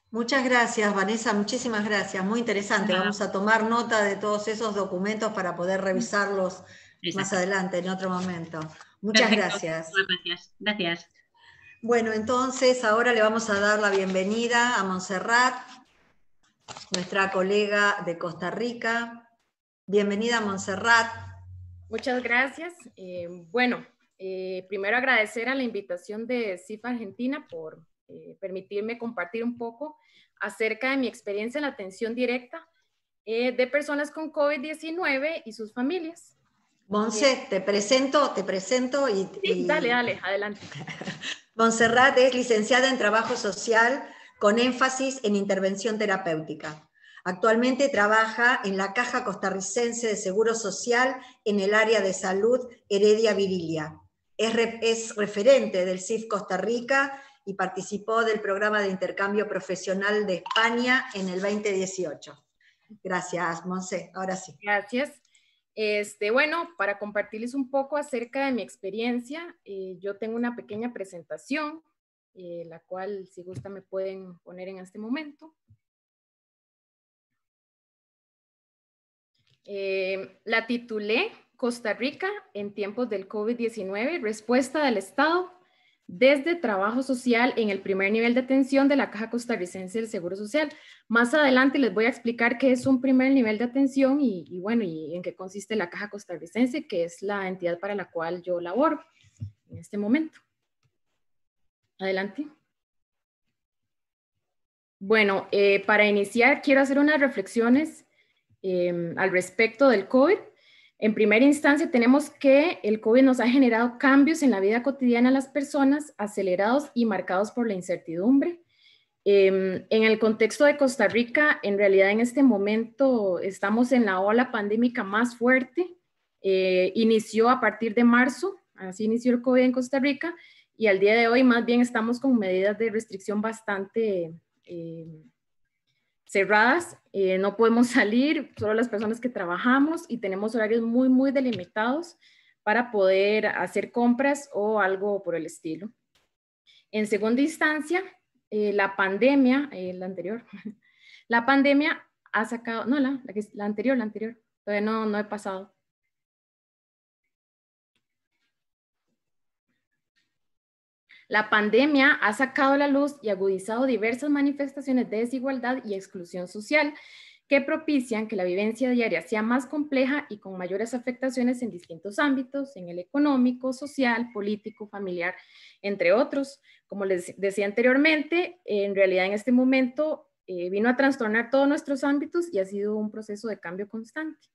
Muchas gracias, Vanessa, muchísimas gracias, muy interesante. Vamos a tomar nota de todos esos documentos para poder revisarlos más adelante, en otro momento. Muchas gracias. Gracias. Bueno, entonces ahora le vamos a dar la bienvenida a Montserrat, nuestra colega de Costa Rica. Bienvenida, Montserrat. Muchas gracias. Primero agradecer a la invitación de CIF Argentina por permitirme compartir un poco acerca de mi experiencia en la atención directa de personas con COVID-19 y sus familias. Monse, te presento y... Sí, dale, adelante. Montserrat es licenciada en Trabajo Social con énfasis en intervención terapéutica. Actualmente trabaja en la Caja Costarricense de Seguro Social en el área de salud Heredia Virilia. Es referente del CIF Costa Rica y participó del programa de intercambio profesional de España en el 2018. Gracias, Monse. Ahora sí. Gracias. Para compartirles un poco acerca de mi experiencia, yo tengo una pequeña presentación, la cual, si gusta, me pueden poner en este momento. La titulé Costa Rica en tiempos del COVID-19, respuesta del Estado desde trabajo social en el primer nivel de atención de la Caja Costarricense del Seguro Social. Más adelante les voy a explicar qué es un primer nivel de atención y en qué consiste la Caja Costarricense, que es la entidad para la cual yo laboro en este momento. Adelante. Bueno, para iniciar quiero hacer unas reflexiones al respecto del COVID. En primera instancia, tenemos que el COVID nos ha generado cambios en la vida cotidiana de las personas, acelerados y marcados por la incertidumbre. En el contexto de Costa Rica, en realidad en este momento estamos en la ola pandémica más fuerte. Inició a partir de marzo, así inició el COVID en Costa Rica, y al día de hoy más bien estamos con medidas de restricción bastante cerradas, no podemos salir, solo las personas que trabajamos y tenemos horarios muy, muy delimitados para poder hacer compras o algo por el estilo. En segunda instancia, la pandemia, la pandemia ha sacado, no, la anterior, todavía no he pasado. La pandemia ha sacado a la luz y agudizado diversas manifestaciones de desigualdad y exclusión social que propician que la vivencia diaria sea más compleja y con mayores afectaciones en distintos ámbitos, en el económico, social, político, familiar, entre otros. Como les decía anteriormente, en realidad en este momento vino a trastornar todos nuestros ámbitos y ha sido un proceso de cambio constante.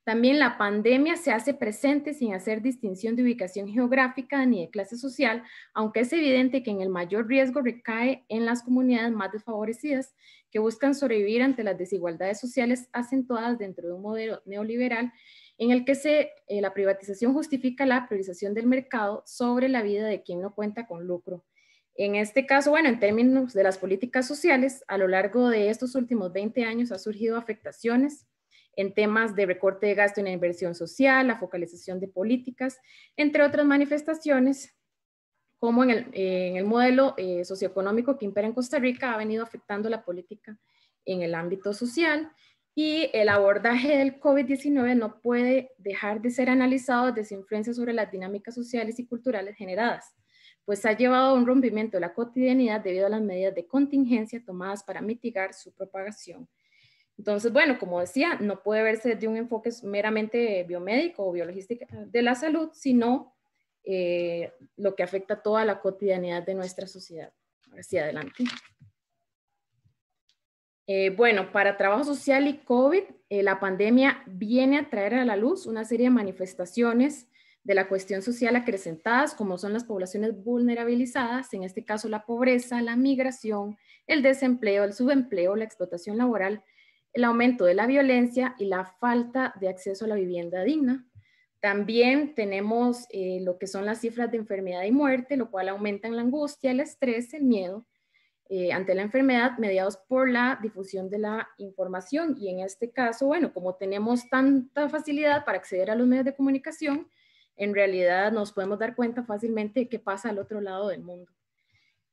También la pandemia se hace presente sin hacer distinción de ubicación geográfica ni de clase social, aunque es evidente que en el mayor riesgo recae en las comunidades más desfavorecidas que buscan sobrevivir ante las desigualdades sociales acentuadas dentro de un modelo neoliberal en el que la privatización justifica la priorización del mercado sobre la vida de quien no cuenta con lucro. En este caso, en términos de las políticas sociales, a lo largo de estos últimos 20 años ha surgido afectaciones en temas de recorte de gasto en la inversión social, la focalización de políticas, entre otras manifestaciones, como en el modelo socioeconómico que impera en Costa Rica ha venido afectando la política en el ámbito social. Y el abordaje del COVID-19 no puede dejar de ser analizado desde su influencia sobre las dinámicas sociales y culturales generadas, pues ha llevado a un rompimiento de la cotidianidad debido a las medidas de contingencia tomadas para mitigar su propagación. Entonces, bueno, como decía, no puede verse desde un enfoque meramente biomédico o biologístico de la salud, sino lo que afecta a toda la cotidianidad de nuestra sociedad. Hacia adelante. Bueno, para trabajo social y COVID, la pandemia viene a traer a la luz una serie de manifestaciones de la cuestión social acrecentadas, como son las poblaciones vulnerabilizadas, en este caso la pobreza, la migración, el desempleo, el subempleo, la explotación laboral, el aumento de la violencia y la falta de acceso a la vivienda digna. También tenemos lo que son las cifras de enfermedad y muerte, lo cual aumentan la angustia, el estrés, el miedo ante la enfermedad, mediados por la difusión de la información. Y en este caso, bueno, como tenemos tanta facilidad para acceder a los medios de comunicación, en realidad nos podemos dar cuenta fácilmente de qué pasa al otro lado del mundo.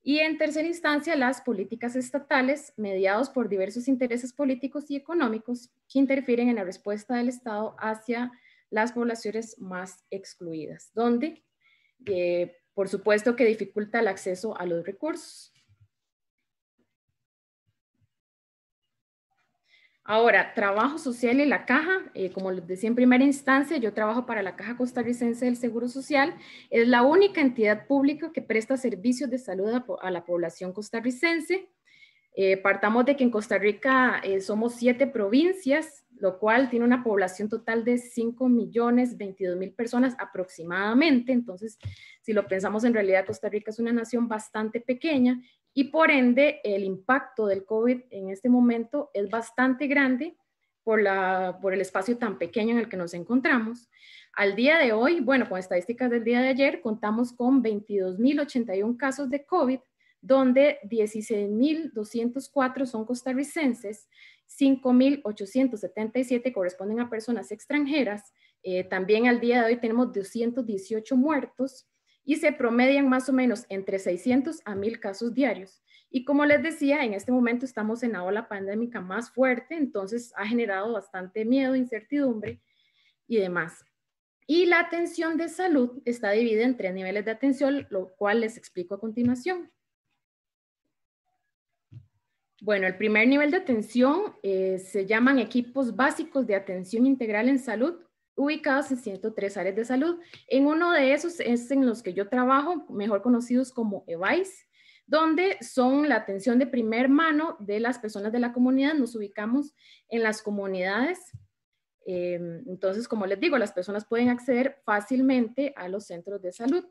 Y en tercera instancia, las políticas estatales, mediados por diversos intereses políticos y económicos que interfieren en la respuesta del Estado hacia las poblaciones más excluidas, donde, por supuesto, que dificulta el acceso a los recursos. Ahora, trabajo social y la caja, como les decía en primera instancia, yo trabajo para la Caja Costarricense del Seguro Social. Es la única entidad pública que presta servicios de salud a la población costarricense. Partamos de que en Costa Rica somos 7 provincias, lo cual tiene una población total de 5.022.000 personas aproximadamente. Entonces, si lo pensamos, en realidad Costa Rica es una nación bastante pequeña y por ende el impacto del COVID en este momento es bastante grande por el espacio tan pequeño en el que nos encontramos. Al día de hoy, bueno, con estadísticas del día de ayer, contamos con 22.081 casos de COVID, donde 16.204 son costarricenses, 5.877 corresponden a personas extranjeras. También al día de hoy tenemos 218 muertos y se promedian más o menos entre 600 a 1.000 casos diarios. Y como les decía, en este momento estamos en la ola pandémica más fuerte, entonces ha generado bastante miedo, incertidumbre y demás. Y la atención de salud está dividida en 3 niveles de atención, lo cual les explico a continuación. Bueno, el primer nivel de atención se llaman equipos básicos de atención integral en salud, ubicados en 103 áreas de salud. En uno de esos es en los que yo trabajo, mejor conocidos como EVAIS, donde son la atención de primer mano de las personas de la comunidad. Nos ubicamos en las comunidades. Entonces, como les digo, las personas pueden acceder fácilmente a los centros de salud.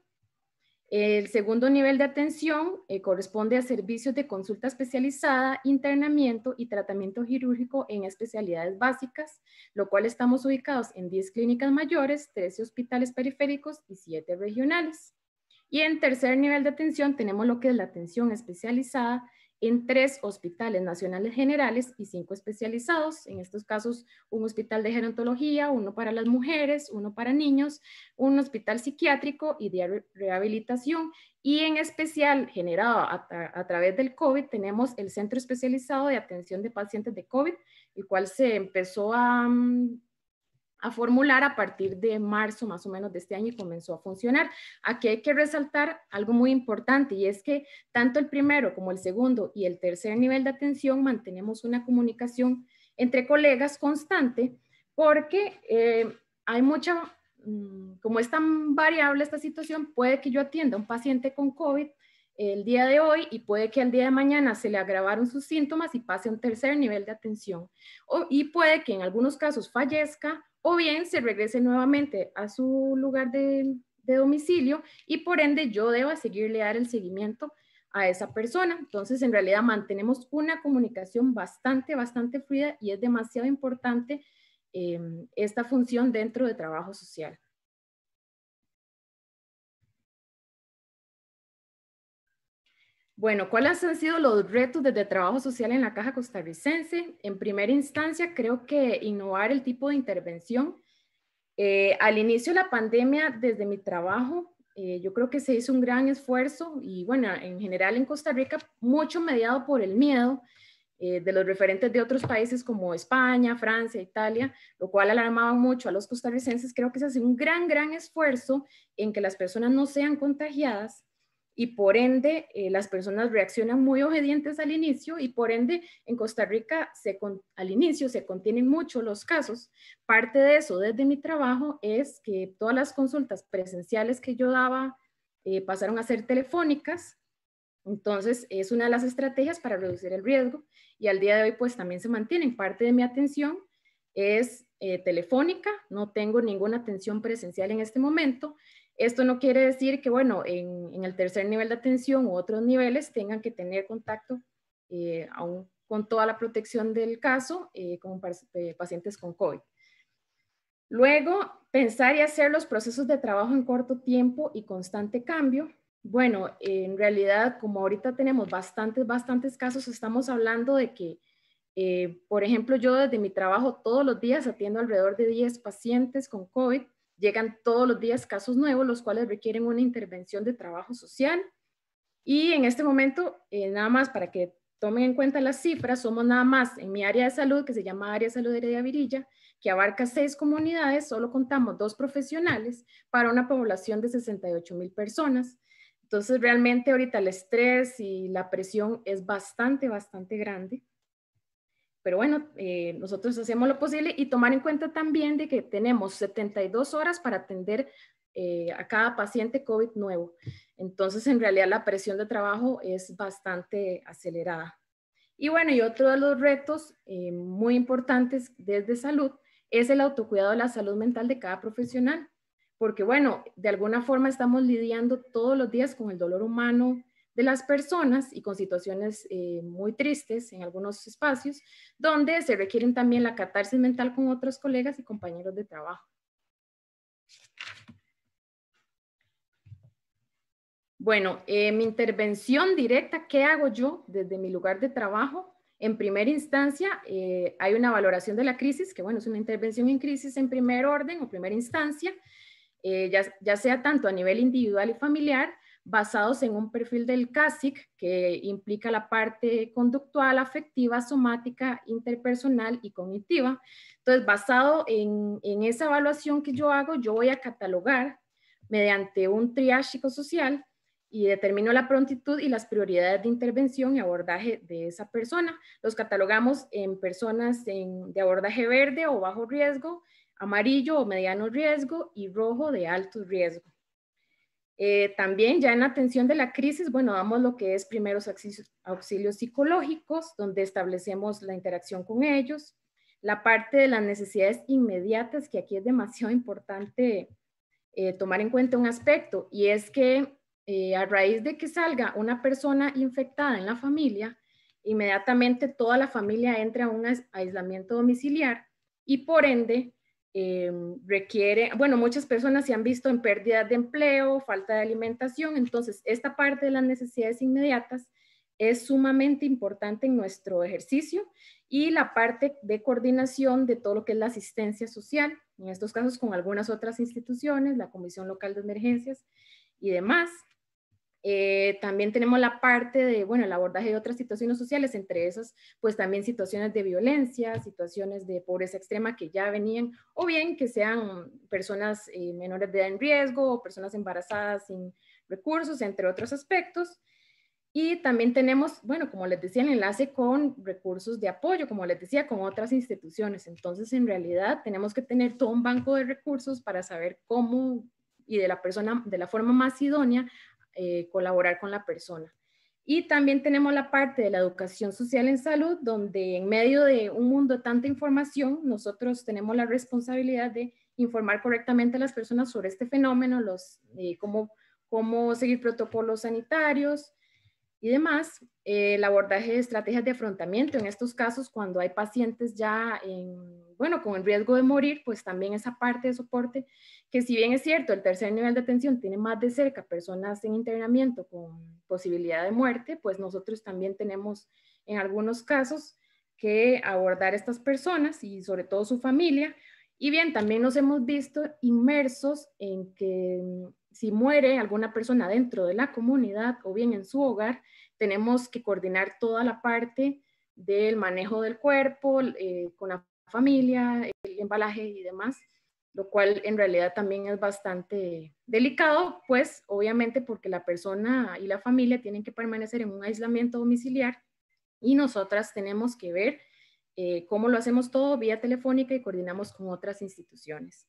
El segundo nivel de atención corresponde a servicios de consulta especializada, internamiento y tratamiento quirúrgico en especialidades básicas, lo cual estamos ubicados en 10 clínicas mayores, 13 hospitales periféricos y 7 regionales. Y en tercer nivel de atención tenemos lo que es la atención especializada en 3 hospitales nacionales generales y 5 especializados. En estos casos, un hospital de gerontología, uno para las mujeres, uno para niños, un hospital psiquiátrico y de rehabilitación. Y en especial, generado a través del COVID, tenemos el Centro Especializado de Atención de Pacientes de COVID, el cual se empezó a formular a partir de marzo más o menos de este año y comenzó a funcionar. Aquí hay que resaltar algo muy importante y es que tanto el primero como el segundo y el tercer nivel de atención mantenemos una comunicación entre colegas constante porque hay mucha, como es tan variable esta situación, puede que yo atienda a un paciente con COVID el día de hoy y puede que al día de mañana se le agravaron sus síntomas y pase a un tercer nivel de atención. Y puede que en algunos casos fallezca o bien se regrese nuevamente a su lugar de domicilio y por ende yo deba seguirle dar el seguimiento a esa persona. Entonces, en realidad mantenemos una comunicación bastante fluida y es demasiado importante esta función dentro de trabajo social. Bueno, ¿cuáles han sido los retos desde trabajo social en la Caja Costarricense? En primera instancia, creo que innovar el tipo de intervención. Al inicio de la pandemia, desde mi trabajo, yo creo que se hizo un gran esfuerzo y bueno, en general en Costa Rica, mucho mediado por el miedo. de los referentes de otros países como España, Francia, Italia, lo cual alarmaba mucho a los costarricenses. Creo que se hace un gran esfuerzo en que las personas no sean contagiadas y por ende las personas reaccionan muy obedientes al inicio y por ende en Costa Rica al inicio se contienen mucho los casos. Parte de eso desde mi trabajo es que todas las consultas presenciales que yo daba pasaron a ser telefónicas. Entonces es una de las estrategias para reducir el riesgo y al día de hoy pues también se mantienen. Parte de mi atención es telefónica, no tengo ninguna atención presencial en este momento. Esto no quiere decir que, bueno, en el tercer nivel de atención u otros niveles tengan que tener contacto aún con toda la protección del caso con pacientes con COVID. Luego, pensar y hacer los procesos de trabajo en corto tiempo y constante cambio. Bueno, en realidad, como ahorita tenemos bastantes casos, estamos hablando de que, por ejemplo, yo desde mi trabajo todos los días atiendo alrededor de 10 pacientes con COVID. Llegan todos los días casos nuevos, los cuales requieren una intervención de trabajo social. Y en este momento, nada más para que tomen en cuenta las cifras, somos nada más en mi área de salud, que se llama Área de Salud Heredia Virilla, que abarca 6 comunidades, solo contamos 2 profesionales para una población de 68,000 personas. Entonces, realmente ahorita el estrés y la presión es bastante grande. Pero bueno, nosotros hacemos lo posible y tomar en cuenta también de que tenemos 72 horas para atender a cada paciente COVID nuevo. Entonces, en realidad la presión de trabajo es bastante acelerada. Y bueno, y otro de los retos muy importantes desde salud es el autocuidado de la salud mental de cada profesional. Porque bueno, de alguna forma estamos lidiando todos los días con el dolor humano de las personas y con situaciones muy tristes en algunos espacios, donde se requieren también la catarsis mental con otros colegas y compañeros de trabajo. Bueno, mi intervención directa, ¿qué hago yo desde mi lugar de trabajo? En primera instancia, hay una valoración de la crisis, que bueno, es una intervención en crisis en primer orden o primera instancia, ya sea tanto a nivel individual y familiar, basados en un perfil del CASIC, que implica la parte conductual, afectiva, somática, interpersonal y cognitiva. Entonces, basado en esa evaluación que yo hago, yo voy a catalogar mediante un triage psicosocial y determino la prontitud y las prioridades de intervención y abordaje de esa persona. Los catalogamos en personas de abordaje verde o bajo riesgo, amarillo o mediano riesgo y rojo de alto riesgo. También ya en la atención de la crisis, bueno, damos lo que es primeros auxilios psicológicos, donde establecemos la interacción con ellos, la parte de las necesidades inmediatas, que aquí es demasiado importante tomar en cuenta un aspecto, y es que a raíz de que salga una persona infectada en la familia, inmediatamente toda la familia entra a un aislamiento domiciliar y por ende requiere, bueno, muchas personas se han visto en pérdidas de empleo, falta de alimentación, entonces esta parte de las necesidades inmediatas es sumamente importante en nuestro ejercicio y la parte de coordinación de todo lo que es la asistencia social, en estos casos con algunas otras instituciones, la Comisión Local de Emergencias y demás. También tenemos la parte de, bueno, el abordaje de otras situaciones sociales, entre esas, pues también situaciones de violencia, situaciones de pobreza extrema que ya venían, o bien que sean personas menores de edad en riesgo, o personas embarazadas sin recursos, entre otros aspectos. Y también tenemos, bueno, como les decía, el enlace con recursos de apoyo, como les decía, con otras instituciones. Entonces, en realidad, tenemos que tener todo un banco de recursos para saber cómo y de la forma más idónea colaborar con la persona. Y también tenemos la parte de la educación social en salud, donde en medio de un mundo de tanta información, nosotros tenemos la responsabilidad de informar correctamente a las personas sobre este fenómeno, cómo seguir protocolos sanitarios y demás. El abordaje de estrategias de afrontamiento en estos casos, cuando hay pacientes ya con el riesgo de morir, pues también esa parte de soporte, que si bien es cierto, el tercer nivel de atención tiene más de cerca personas en internamiento con posibilidad de muerte, pues nosotros también tenemos en algunos casos que abordar a estas personas y sobre todo su familia. Y bien, también nos hemos visto inmersos en que si muere alguna persona dentro de la comunidad o bien en su hogar, tenemos que coordinar toda la parte del manejo del cuerpo con la familia, el embalaje y demás, lo cual en realidad también es bastante delicado, pues obviamente porque la persona y la familia tienen que permanecer en un aislamiento domiciliar y nosotras tenemos que ver cómo lo hacemos todo vía telefónica y coordinamos con otras instituciones.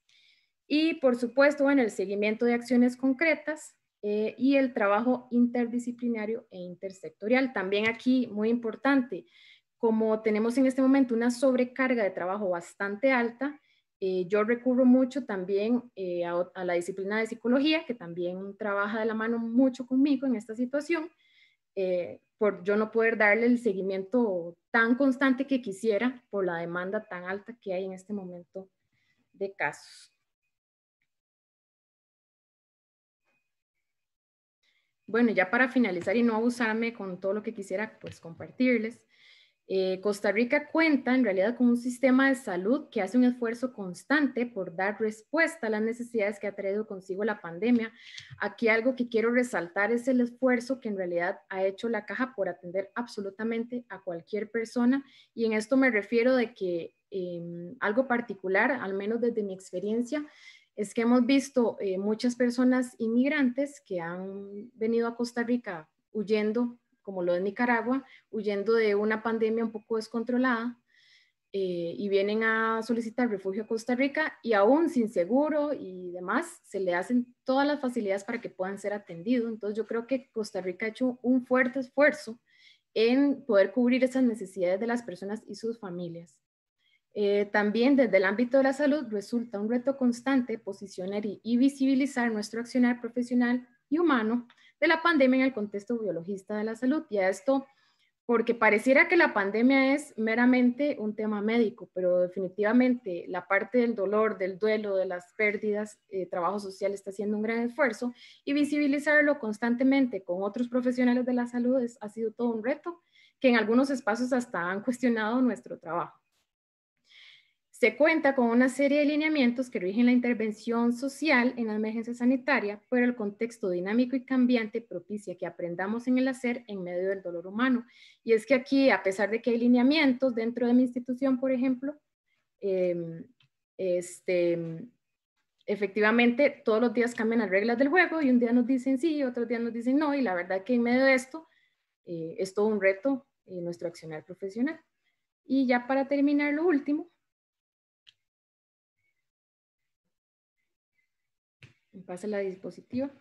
Y por supuesto, bueno, el seguimiento de acciones concretas y el trabajo interdisciplinario e intersectorial. También aquí, muy importante, como tenemos en este momento una sobrecarga de trabajo bastante alta, yo recurro mucho también a la disciplina de psicología, que también trabaja de la mano mucho conmigo en esta situación, por yo no poder darle el seguimiento tan constante que quisiera por la demanda tan alta que hay en este momento de casos. Bueno, ya para finalizar y no abusarme con todo lo que quisiera pues compartirles, Costa Rica cuenta en realidad con un sistema de salud que hace un esfuerzo constante por dar respuesta a las necesidades que ha traído consigo la pandemia. Aquí algo que quiero resaltar es el esfuerzo que en realidad ha hecho la Caja por atender absolutamente a cualquier persona, y en esto me refiero de que algo particular, al menos desde mi experiencia, es que hemos visto muchas personas inmigrantes que han venido a Costa Rica huyendo, como lo de Nicaragua, huyendo de una pandemia un poco descontrolada, y vienen a solicitar refugio a Costa Rica, y aún sin seguro y demás, se le hacen todas las facilidades para que puedan ser atendidos. Entonces yo creo que Costa Rica ha hecho un fuerte esfuerzo en poder cubrir esas necesidades de las personas y sus familias. También desde el ámbito de la salud resulta un reto constante posicionar y visibilizar nuestro accionar profesional y humano de la pandemia en el contexto biologista de la salud. Y a esto porque pareciera que la pandemia es meramente un tema médico, pero definitivamente la parte del dolor, del duelo, de las pérdidas, trabajo social está haciendo un gran esfuerzo, y visibilizarlo constantemente con otros profesionales de la salud ha sido todo un reto, que en algunos espacios hasta han cuestionado nuestro trabajo. Se cuenta con una serie de lineamientos que rigen la intervención social en la emergencia sanitaria, pero el contexto dinámico y cambiante propicia que aprendamos en el hacer en medio del dolor humano. Y es que aquí, a pesar de que hay lineamientos dentro de mi institución, por ejemplo, efectivamente todos los días cambian las reglas del juego, y un día nos dicen sí, otros días nos dicen no, y la verdad que en medio de esto es todo un reto nuestro accionar profesional. Y ya para terminar, lo último, pasa la diapositiva.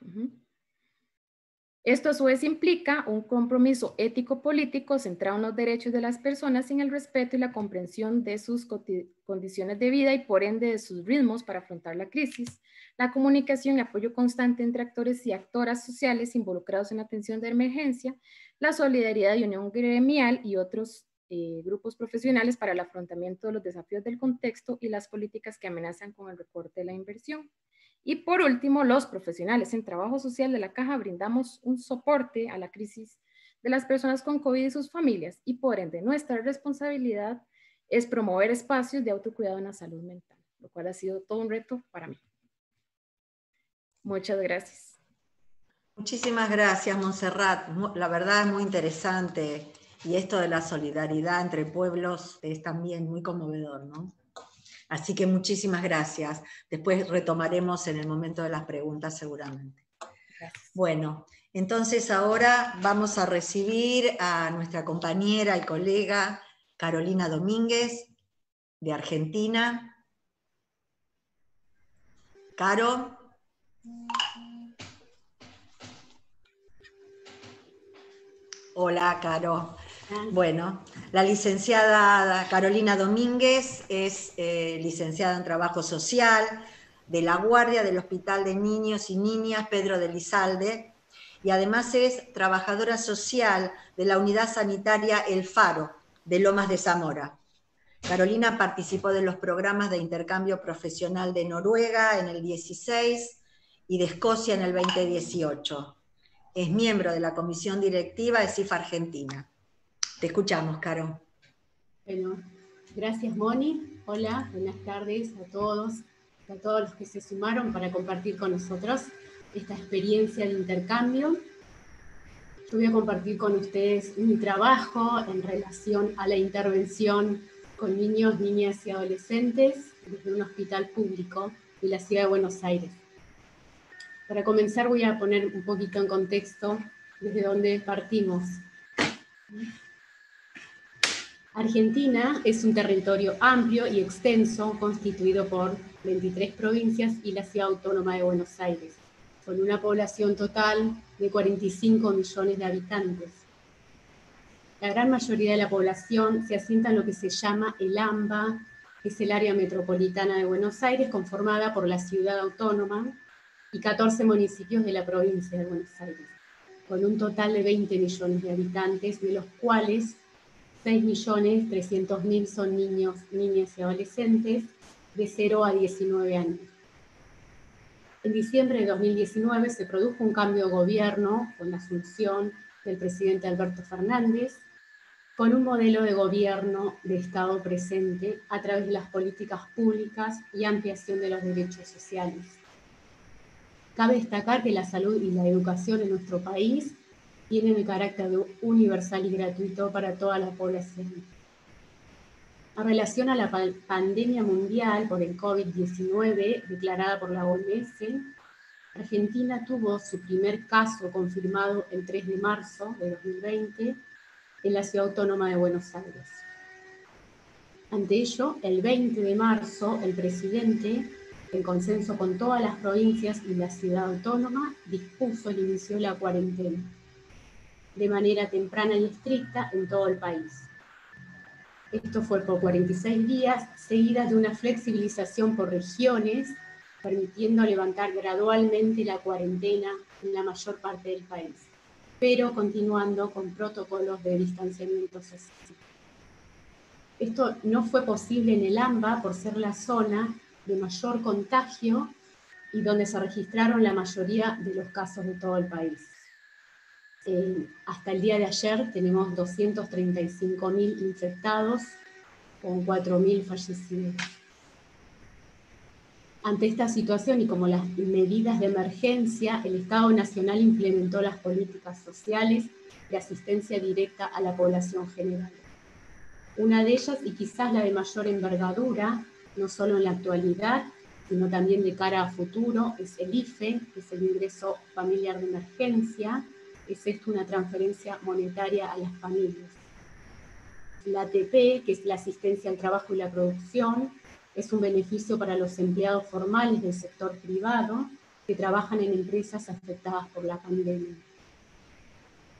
Esto a su vez implica un compromiso ético-político centrado en los derechos de las personas y en el respeto y la comprensión de sus condiciones de vida y por ende de sus ritmos para afrontar la crisis, la comunicación y apoyo constante entre actores y actoras sociales involucrados en la atención de emergencia, la solidaridad y unión gremial y otros grupos profesionales para el afrontamiento de los desafíos del contexto y las políticas que amenazan con el recorte de la inversión. Y por último, los profesionales en trabajo social de la Caja brindamos un soporte a la crisis de las personas con COVID y sus familias, y por ende nuestra responsabilidad es promover espacios de autocuidado en la salud mental, lo cual ha sido todo un reto para mí. Muchas gracias. Muchísimas gracias, Montserrat. La verdad es muy interesante, y esto de la solidaridad entre pueblos es también muy conmovedor, ¿no? Así que muchísimas gracias. Después retomaremos en el momento de las preguntas seguramente. Gracias. Bueno, entonces ahora vamos a recibir a nuestra compañera y colega Carolina Domínguez, de Argentina. Caro. Hola, Caro. Bueno, la licenciada Carolina Domínguez es licenciada en Trabajo Social de la Guardia del Hospital de Niños y Niñas Pedro de Lizalde, y además es trabajadora social de la Unidad Sanitaria El Faro de Lomas de Zamora. Carolina participó de los programas de intercambio profesional de Noruega en el 16 y de Escocia en el 2018. Es miembro de la comisión directiva de CIF Argentina. Te escuchamos, Caro. Bueno, gracias, Moni. Hola, buenas tardes a todos los que se sumaron para compartir con nosotros esta experiencia de intercambio. Yo voy a compartir con ustedes mi trabajo en relación a la intervención con niños, niñas y adolescentes desde un hospital público de la ciudad de Buenos Aires. Para comenzar voy a poner un poquito en contexto desde donde partimos. Argentina es un territorio amplio y extenso constituido por 23 provincias y la ciudad autónoma de Buenos Aires, con una población total de 45 millones de habitantes. La gran mayoría de la población se asienta en lo que se llama el AMBA, que es el área metropolitana de Buenos Aires, conformada por la ciudad autónoma y 14 municipios de la provincia de Buenos Aires, con un total de 20 millones de habitantes, de los cuales 6.300.000 son niños, niñas y adolescentes de 0 a 19 años. En diciembre de 2019 se produjo un cambio de gobierno con la asunción del presidente Alberto Fernández, con un modelo de gobierno de Estado presente a través de las políticas públicas y ampliación de los derechos sociales. Cabe destacar que la salud y la educación en nuestro país tienen el carácter de universal y gratuito para toda la población. En relación a la pandemia mundial por el COVID-19 declarada por la OMS, Argentina tuvo su primer caso confirmado el 3 de marzo de 2020 en la ciudad autónoma de Buenos Aires. Ante ello, el 20 de marzo, el presidente, en consenso con todas las provincias y la ciudad autónoma, dispuso el inicio de la cuarentena, de manera temprana y estricta en todo el país. Esto fue por 46 días, seguidas de una flexibilización por regiones, permitiendo levantar gradualmente la cuarentena en la mayor parte del país, pero continuando con protocolos de distanciamiento social. Esto no fue posible en el AMBA por ser la zona de mayor contagio y donde se registraron la mayoría de los casos de todo el país. Hasta el día de ayer tenemos 235.000 infectados con 4.000 fallecidos. Ante esta situación y como las medidas de emergencia, el Estado Nacional implementó las políticas sociales de asistencia directa a la población general. Una de ellas, y quizás la de mayor envergadura, no solo en la actualidad, sino también de cara a futuro, es el IFE, que es el ingreso familiar de emergencia. Es esto una transferencia monetaria a las familias. La ATP, que es la asistencia al trabajo y la producción, es un beneficio para los empleados formales del sector privado que trabajan en empresas afectadas por la pandemia.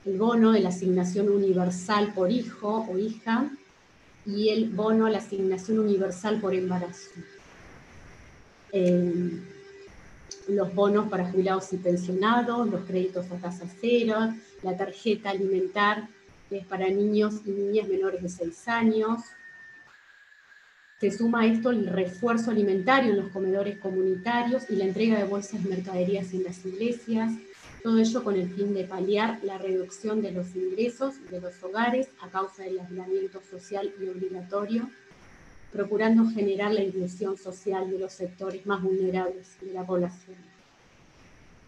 El bono de la asignación universal por hijo o hija y el bono a la asignación universal por embarazo. Los bonos para jubilados y pensionados, los créditos a tasa cero, la tarjeta alimentar, que es para niños y niñas menores de 6 años. Se suma a esto el refuerzo alimentario en los comedores comunitarios y la entrega de bolsas de mercaderías en las iglesias, todo ello con el fin de paliar la reducción de los ingresos de los hogares a causa del aislamiento social y obligatorio, procurando generar la inclusión social de los sectores más vulnerables de la población.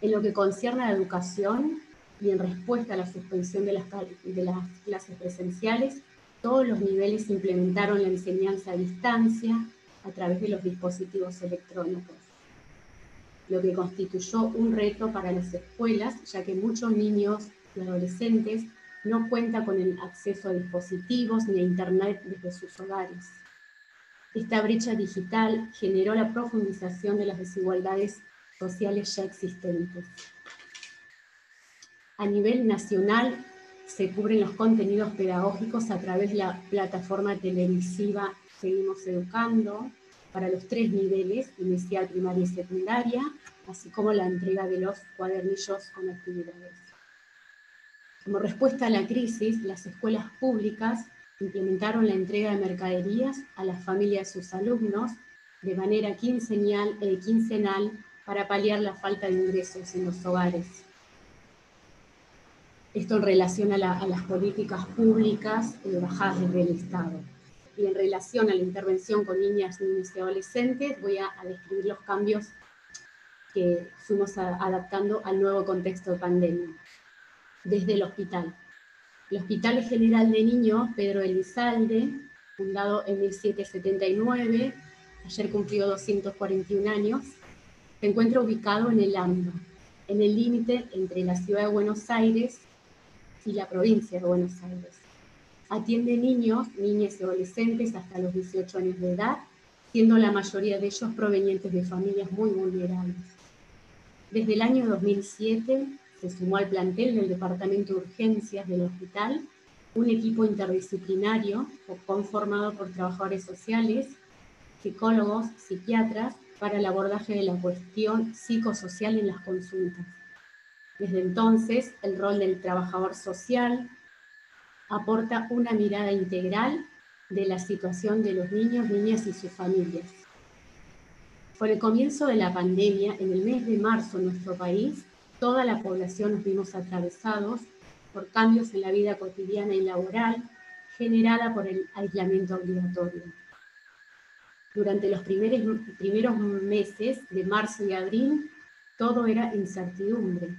En lo que concierne a la educación y en respuesta a la suspensión de las clases presenciales, todos los niveles implementaron la enseñanza a distancia a través de los dispositivos electrónicos, lo que constituyó un reto para las escuelas, ya que muchos niños y adolescentes no cuentan con el acceso a dispositivos ni a internet desde sus hogares. Esta brecha digital generó la profundización de las desigualdades sociales ya existentes. A nivel nacional se cubren los contenidos pedagógicos a través de la plataforma televisiva Seguimos Educando para los 3 niveles, inicial, primaria y secundaria, así como la entrega de los cuadernillos con actividades. Como respuesta a la crisis, las escuelas públicas implementaron la entrega de mercaderías a las familias de sus alumnos de manera quincenal para paliar la falta de ingresos en los hogares. Esto en relación a las políticas públicas bajadas desde el Estado. Y en relación a la intervención con niñas, niños y adolescentes, voy a describir los cambios que fuimos adaptando al nuevo contexto de pandemia. desde el hospital. El Hospital General de Niños Pedro Elizalde, fundado en 1779, ayer cumplió 241 años, se encuentra ubicado en el AMBA, en el límite entre la ciudad de Buenos Aires y la provincia de Buenos Aires. Atiende niños, niñas y adolescentes hasta los 18 años de edad, siendo la mayoría de ellos provenientes de familias muy vulnerables. Desde el año 2007 se sumó al plantel del Departamento de Urgencias del hospital un equipo interdisciplinario conformado por trabajadores sociales, psicólogos, psiquiatras, para el abordaje de la cuestión psicosocial en las consultas. Desde entonces, el rol del trabajador social aporta una mirada integral de la situación de los niños, niñas y sus familias. Con el comienzo de la pandemia, en el mes de marzo en nuestro país, toda la población nos vimos atravesados por cambios en la vida cotidiana y laboral generada por el aislamiento obligatorio. Durante los primeros meses de marzo y abril, todo era incertidumbre.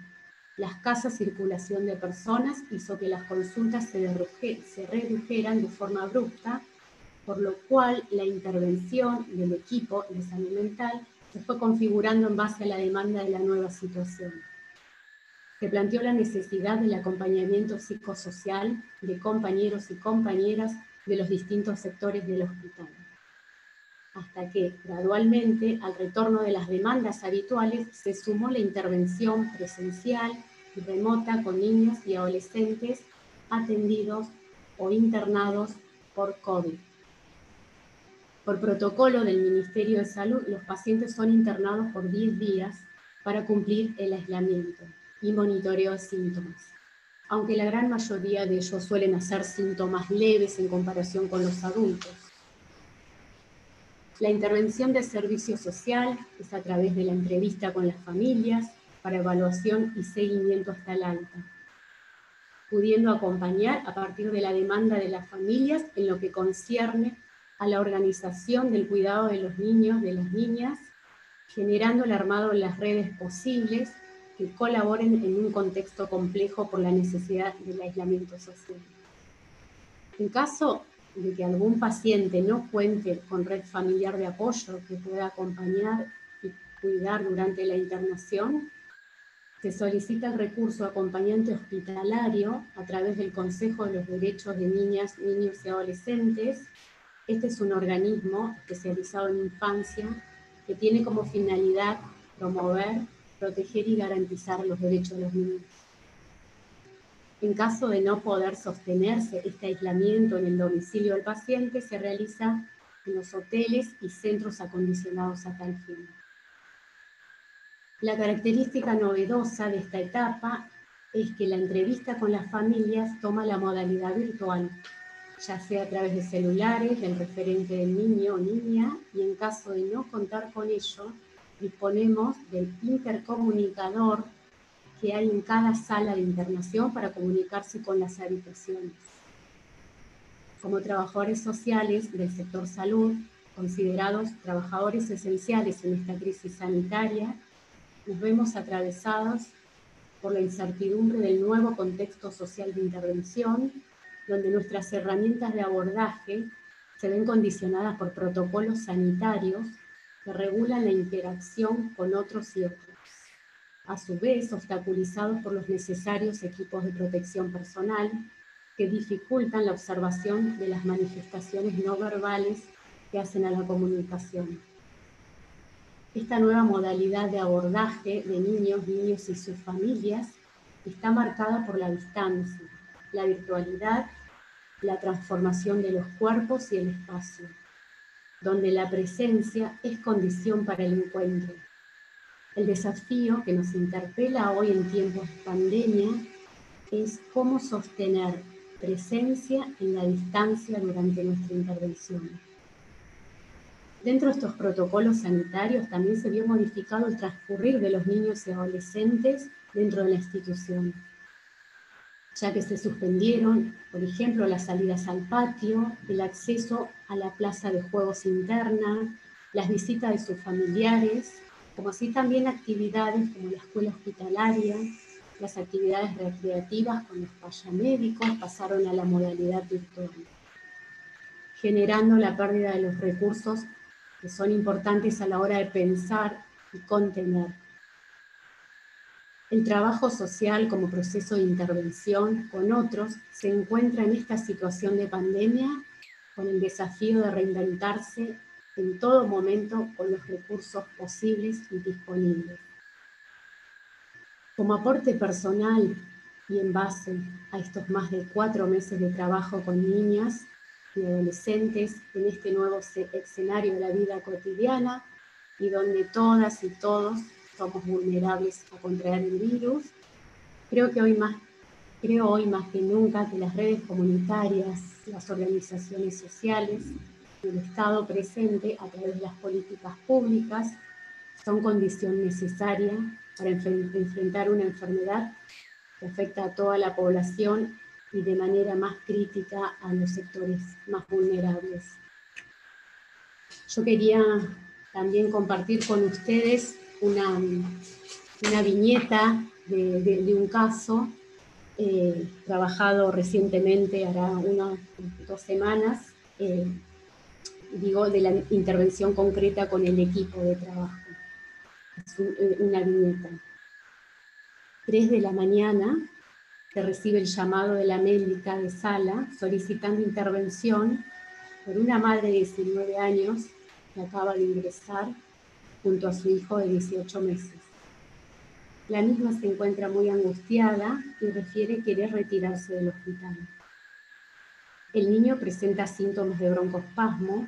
La escasa circulación de personas hizo que las consultas se redujeran de forma abrupta, por lo cual la intervención del equipo de salud mental se fue configurando en base a la demanda de la nueva situación. Se planteó la necesidad del acompañamiento psicosocial de compañeros y compañeras de los distintos sectores del hospital, hasta que, gradualmente, al retorno de las demandas habituales, se sumó la intervención presencial y remota con niños y adolescentes atendidos o internados por COVID. Por protocolo del Ministerio de Salud, los pacientes son internados por 10 días para cumplir el aislamiento y monitoreo de síntomas, aunque la gran mayoría de ellos suelen hacer síntomas leves en comparación con los adultos. La intervención del servicio social es a través de la entrevista con las familias para evaluación y seguimiento hasta el alta, pudiendo acompañar a partir de la demanda de las familias en lo que concierne a la organización del cuidado de los niños, de las niñas, generando el armado de las redes posibles que colaboren en un contexto complejo por la necesidad del aislamiento social. En caso de que algún paciente no cuente con red familiar de apoyo que pueda acompañar y cuidar durante la internación, se solicita el recurso acompañante hospitalario a través del Consejo de los Derechos de Niñas, Niños y Adolescentes. Este es un organismo especializado en infancia que tiene como finalidad promover, proteger y garantizar los derechos de los niños. En caso de no poder sostenerse este aislamiento en el domicilio del paciente, se realiza en los hoteles y centros acondicionados a tal fin. La característica novedosa de esta etapa es que la entrevista con las familias toma la modalidad virtual, ya sea a través de celulares, del referente del niño o niña, y en caso de no contar con ello, disponemos del intercomunicador que hay en cada sala de internación para comunicarse con las habitaciones. Como trabajadores sociales del sector salud, considerados trabajadores esenciales en esta crisis sanitaria, nos vemos atravesados por la incertidumbre del nuevo contexto social de intervención, donde nuestras herramientas de abordaje se ven condicionadas por protocolos sanitarios que regulan la interacción con otros y otros, a su vez obstaculizados por los necesarios equipos de protección personal que dificultan la observación de las manifestaciones no verbales que hacen a la comunicación. Esta nueva modalidad de abordaje de niños, niños y sus familias está marcada por la distancia, la virtualidad, la transformación de los cuerpos y el espacio, donde la presencia es condición para el encuentro. El desafío que nos interpela hoy en tiempos de pandemia es cómo sostener presencia en la distancia durante nuestra intervención. Dentro de estos protocolos sanitarios también se vio modificado el transcurrir de los niños y adolescentes dentro de la institución, ya que se suspendieron, por ejemplo, las salidas al patio, el acceso a la plaza de juegos interna, las visitas de sus familiares, como así también actividades como la escuela hospitalaria, las actividades recreativas con los payamédicos pasaron a la modalidad virtual, generando la pérdida de los recursos que son importantes a la hora de pensar y contener. El trabajo social como proceso de intervención con otros se encuentra en esta situación de pandemia con el desafío de reinventarse en todo momento con los recursos posibles y disponibles. Como aporte personal y en base a estos más de 4 meses de trabajo con niñas y adolescentes en este nuevo escenario de la vida cotidiana y donde todas y todos somos vulnerables a contraer el virus, creo hoy más que nunca que las redes comunitarias, las organizaciones sociales y el Estado presente a través de las políticas públicas son condición necesaria para enfrentar una enfermedad que afecta a toda la población y de manera más crítica a los sectores más vulnerables. Yo quería también compartir con ustedes una viñeta de un caso trabajado recientemente, hará 1 o 2 semanas, de la intervención concreta con el equipo de trabajo. Es una viñeta. 3 de la mañana se recibe el llamado de la médica de sala solicitando intervención por una madre de 19 años que acaba de ingresar junto a su hijo de 18 meses. La misma se encuentra muy angustiada y refiere querer retirarse del hospital. El niño presenta síntomas de broncoespasmo.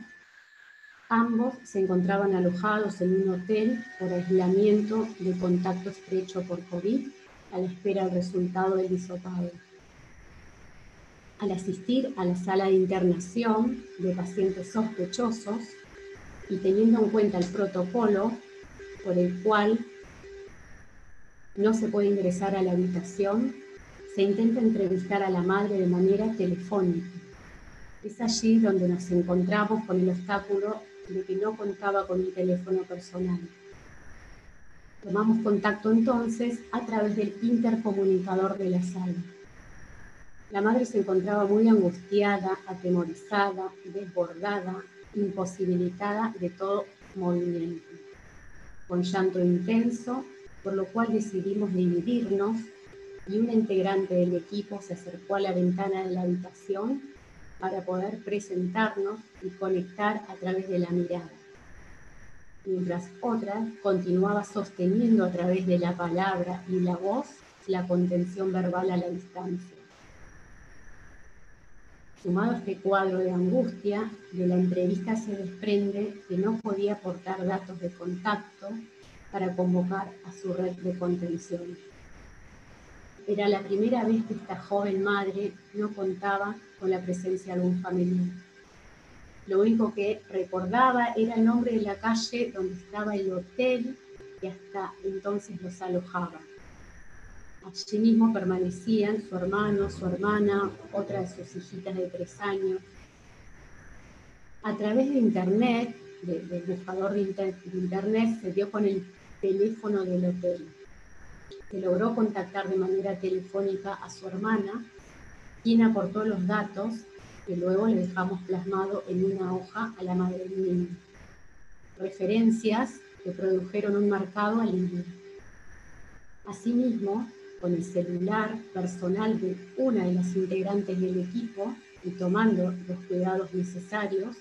Ambos se encontraban alojados en un hotel por aislamiento de contacto estrecho por COVID, a la espera del resultado del hisopado. Al asistir a la sala de internación de pacientes sospechosos y teniendo en cuenta el protocolo por el cual no se puede ingresar a la habitación, se intenta entrevistar a la madre de manera telefónica. Es allí donde nos encontramos con el obstáculo de que no contaba con un teléfono personal. Tomamos contacto entonces a través del intercomunicador de la sala. La madre se encontraba muy angustiada, atemorizada, desbordada, imposibilitada de todo movimiento, con llanto intenso, por lo cual decidimos dividirnos y una integrante del equipo se acercó a la ventana de la habitación para poder presentarnos y conectar a través de la mirada, mientras otra continuaba sosteniendo a través de la palabra y la voz la contención verbal a la distancia. Sumado a este cuadro de angustia, de la entrevista se desprende que no podía aportar datos de contacto para convocar a su red de contención. Era la primera vez que esta joven madre no contaba con la presencia de algún familiar. Lo único que recordaba era el nombre de la calle donde estaba el hotel que hasta entonces los alojaba. Allí mismo permanecían su hermano, su hermana, otra de sus hijitas de 3 años. A través de internet, del buscador de internet, se dio con el teléfono del hotel. Se logró contactar de manera telefónica a su hermana, quien aportó los datos que luego le dejamos plasmado en una hoja a la madre del niño. Referencias que produjeron un marcado alivio. Asimismo, con el celular personal de una de las integrantes del equipo y tomando los cuidados necesarios,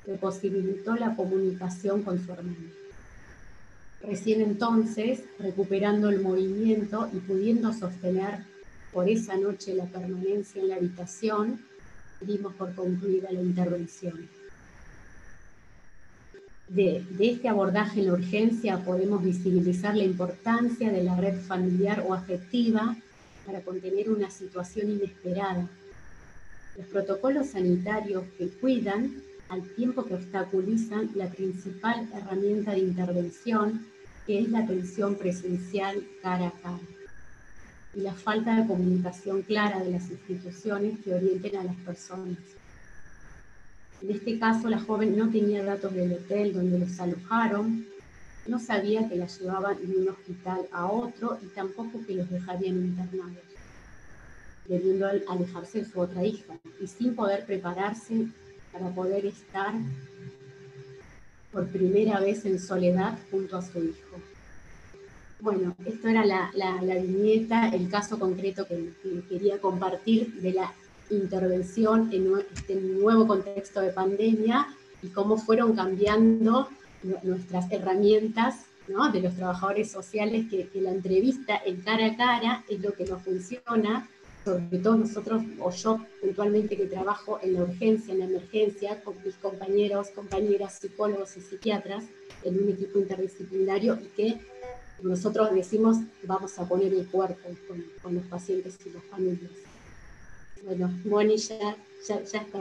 se posibilitó la comunicación con su hermana. Recién entonces, recuperando el movimiento y pudiendo sostener por esa noche la permanencia en la habitación, dimos por concluida la intervención. De este abordaje en la urgencia podemos visibilizar la importancia de la red familiar o afectiva para contener una situación inesperada. Los protocolos sanitarios que cuidan al tiempo que obstaculizan la principal herramienta de intervención, que es la atención presencial cara a cara, y la falta de comunicación clara de las instituciones que orienten a las personas. En este caso, la joven no tenía datos del hotel donde los alojaron, no sabía que las llevaban de un hospital a otro y tampoco que los dejarían internados, debiendo alejarse de su otra hija y sin poder prepararse para poder estar por primera vez en soledad junto a su hijo. Bueno, esto era la viñeta, el caso concreto que quería compartir de la intervención en este nuevo contexto de pandemia y cómo fueron cambiando nuestras herramientas, ¿no?, de los trabajadores sociales, que la entrevista en cara a cara es lo que nos funciona, sobre todo nosotros, o yo puntualmente que trabajo en la urgencia, en la emergencia, con mis compañeros, compañeras, psicólogos y psiquiatras, en un equipo interdisciplinario, y que nosotros decimos, vamos a poner el cuerpo con los pacientes y las familias. Bueno, Moni, ya está.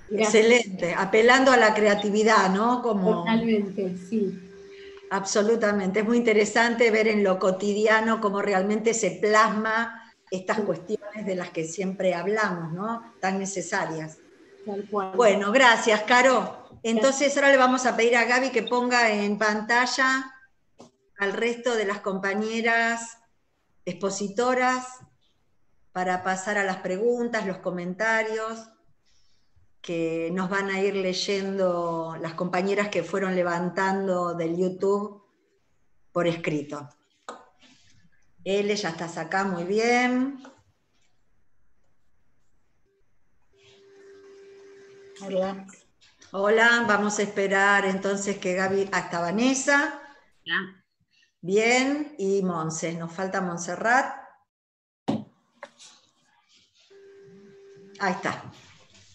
Gracias. Excelente, apelando a la creatividad, ¿no? Totalmente, sí. Absolutamente, es muy interesante ver en lo cotidiano cómo realmente se plasma estas cuestiones de las que siempre hablamos, ¿no? Tan necesarias. Tal cual. Bueno, gracias, Caro. Entonces ahora le vamos a pedir a Gaby que ponga en pantalla al resto de las compañeras expositoras para pasar a las preguntas, los comentarios que nos van a ir leyendo las compañeras que fueron levantando del YouTube por escrito. L, ya estás acá, muy bien. Hola. Hola, vamos a esperar entonces que Gaby... hasta Vanessa. Hola. Bien, y Monse, nos falta Montserrat. Ahí está,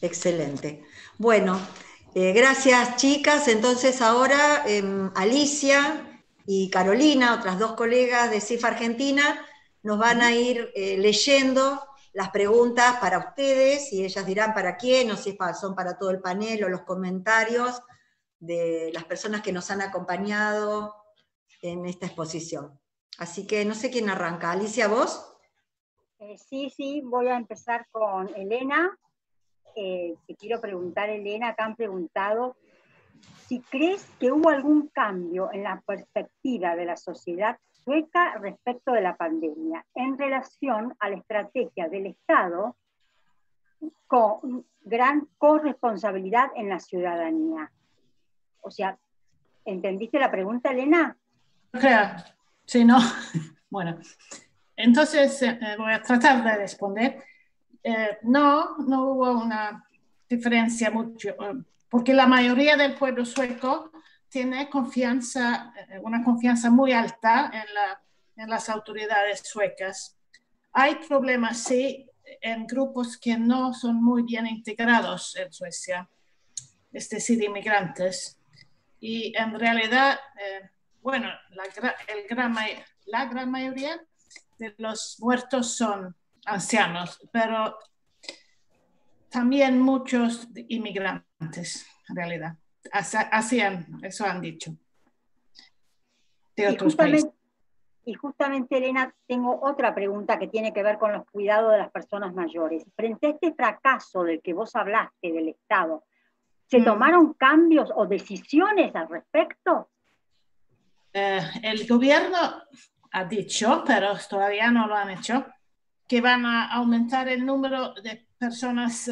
excelente. Bueno, gracias chicas. Entonces ahora Alicia y Carolina, otras dos colegas de CIF Argentina, nos van a ir leyendo las preguntas para ustedes, y ellas dirán para quién, o si son para todo el panel, o los comentarios de las personas que nos han acompañado en esta exposición. Así que no sé quién arranca. Alicia, ¿vos? Sí, voy a empezar con Elena. Te quiero preguntar, Elena, acá han preguntado si crees que hubo algún cambio en la perspectiva de la sociedad sueca respecto de la pandemia en relación a la estrategia del Estado con gran corresponsabilidad en la ciudadanía. O sea, ¿entendiste la pregunta, Elena? Creo, sí, no. Bueno, entonces voy a tratar de responder. No hubo una diferencia mucho, porque la mayoría del pueblo sueco tiene confianza, una confianza muy alta en las autoridades suecas. Hay problemas, sí, en grupos que no son muy bien integrados en Suecia, es decir, inmigrantes. Y en realidad, bueno, la gran mayoría de los muertos son ancianos, pero también muchos inmigrantes, en realidad. Eso han dicho. De otros países. Y justamente, Elena, tengo otra pregunta que tiene que ver con los cuidados de las personas mayores. Frente a este fracaso del que vos hablaste del Estado, ¿se tomaron cambios o decisiones al respecto? El gobierno ha dicho, pero todavía no lo han hecho, que van a aumentar el número de personas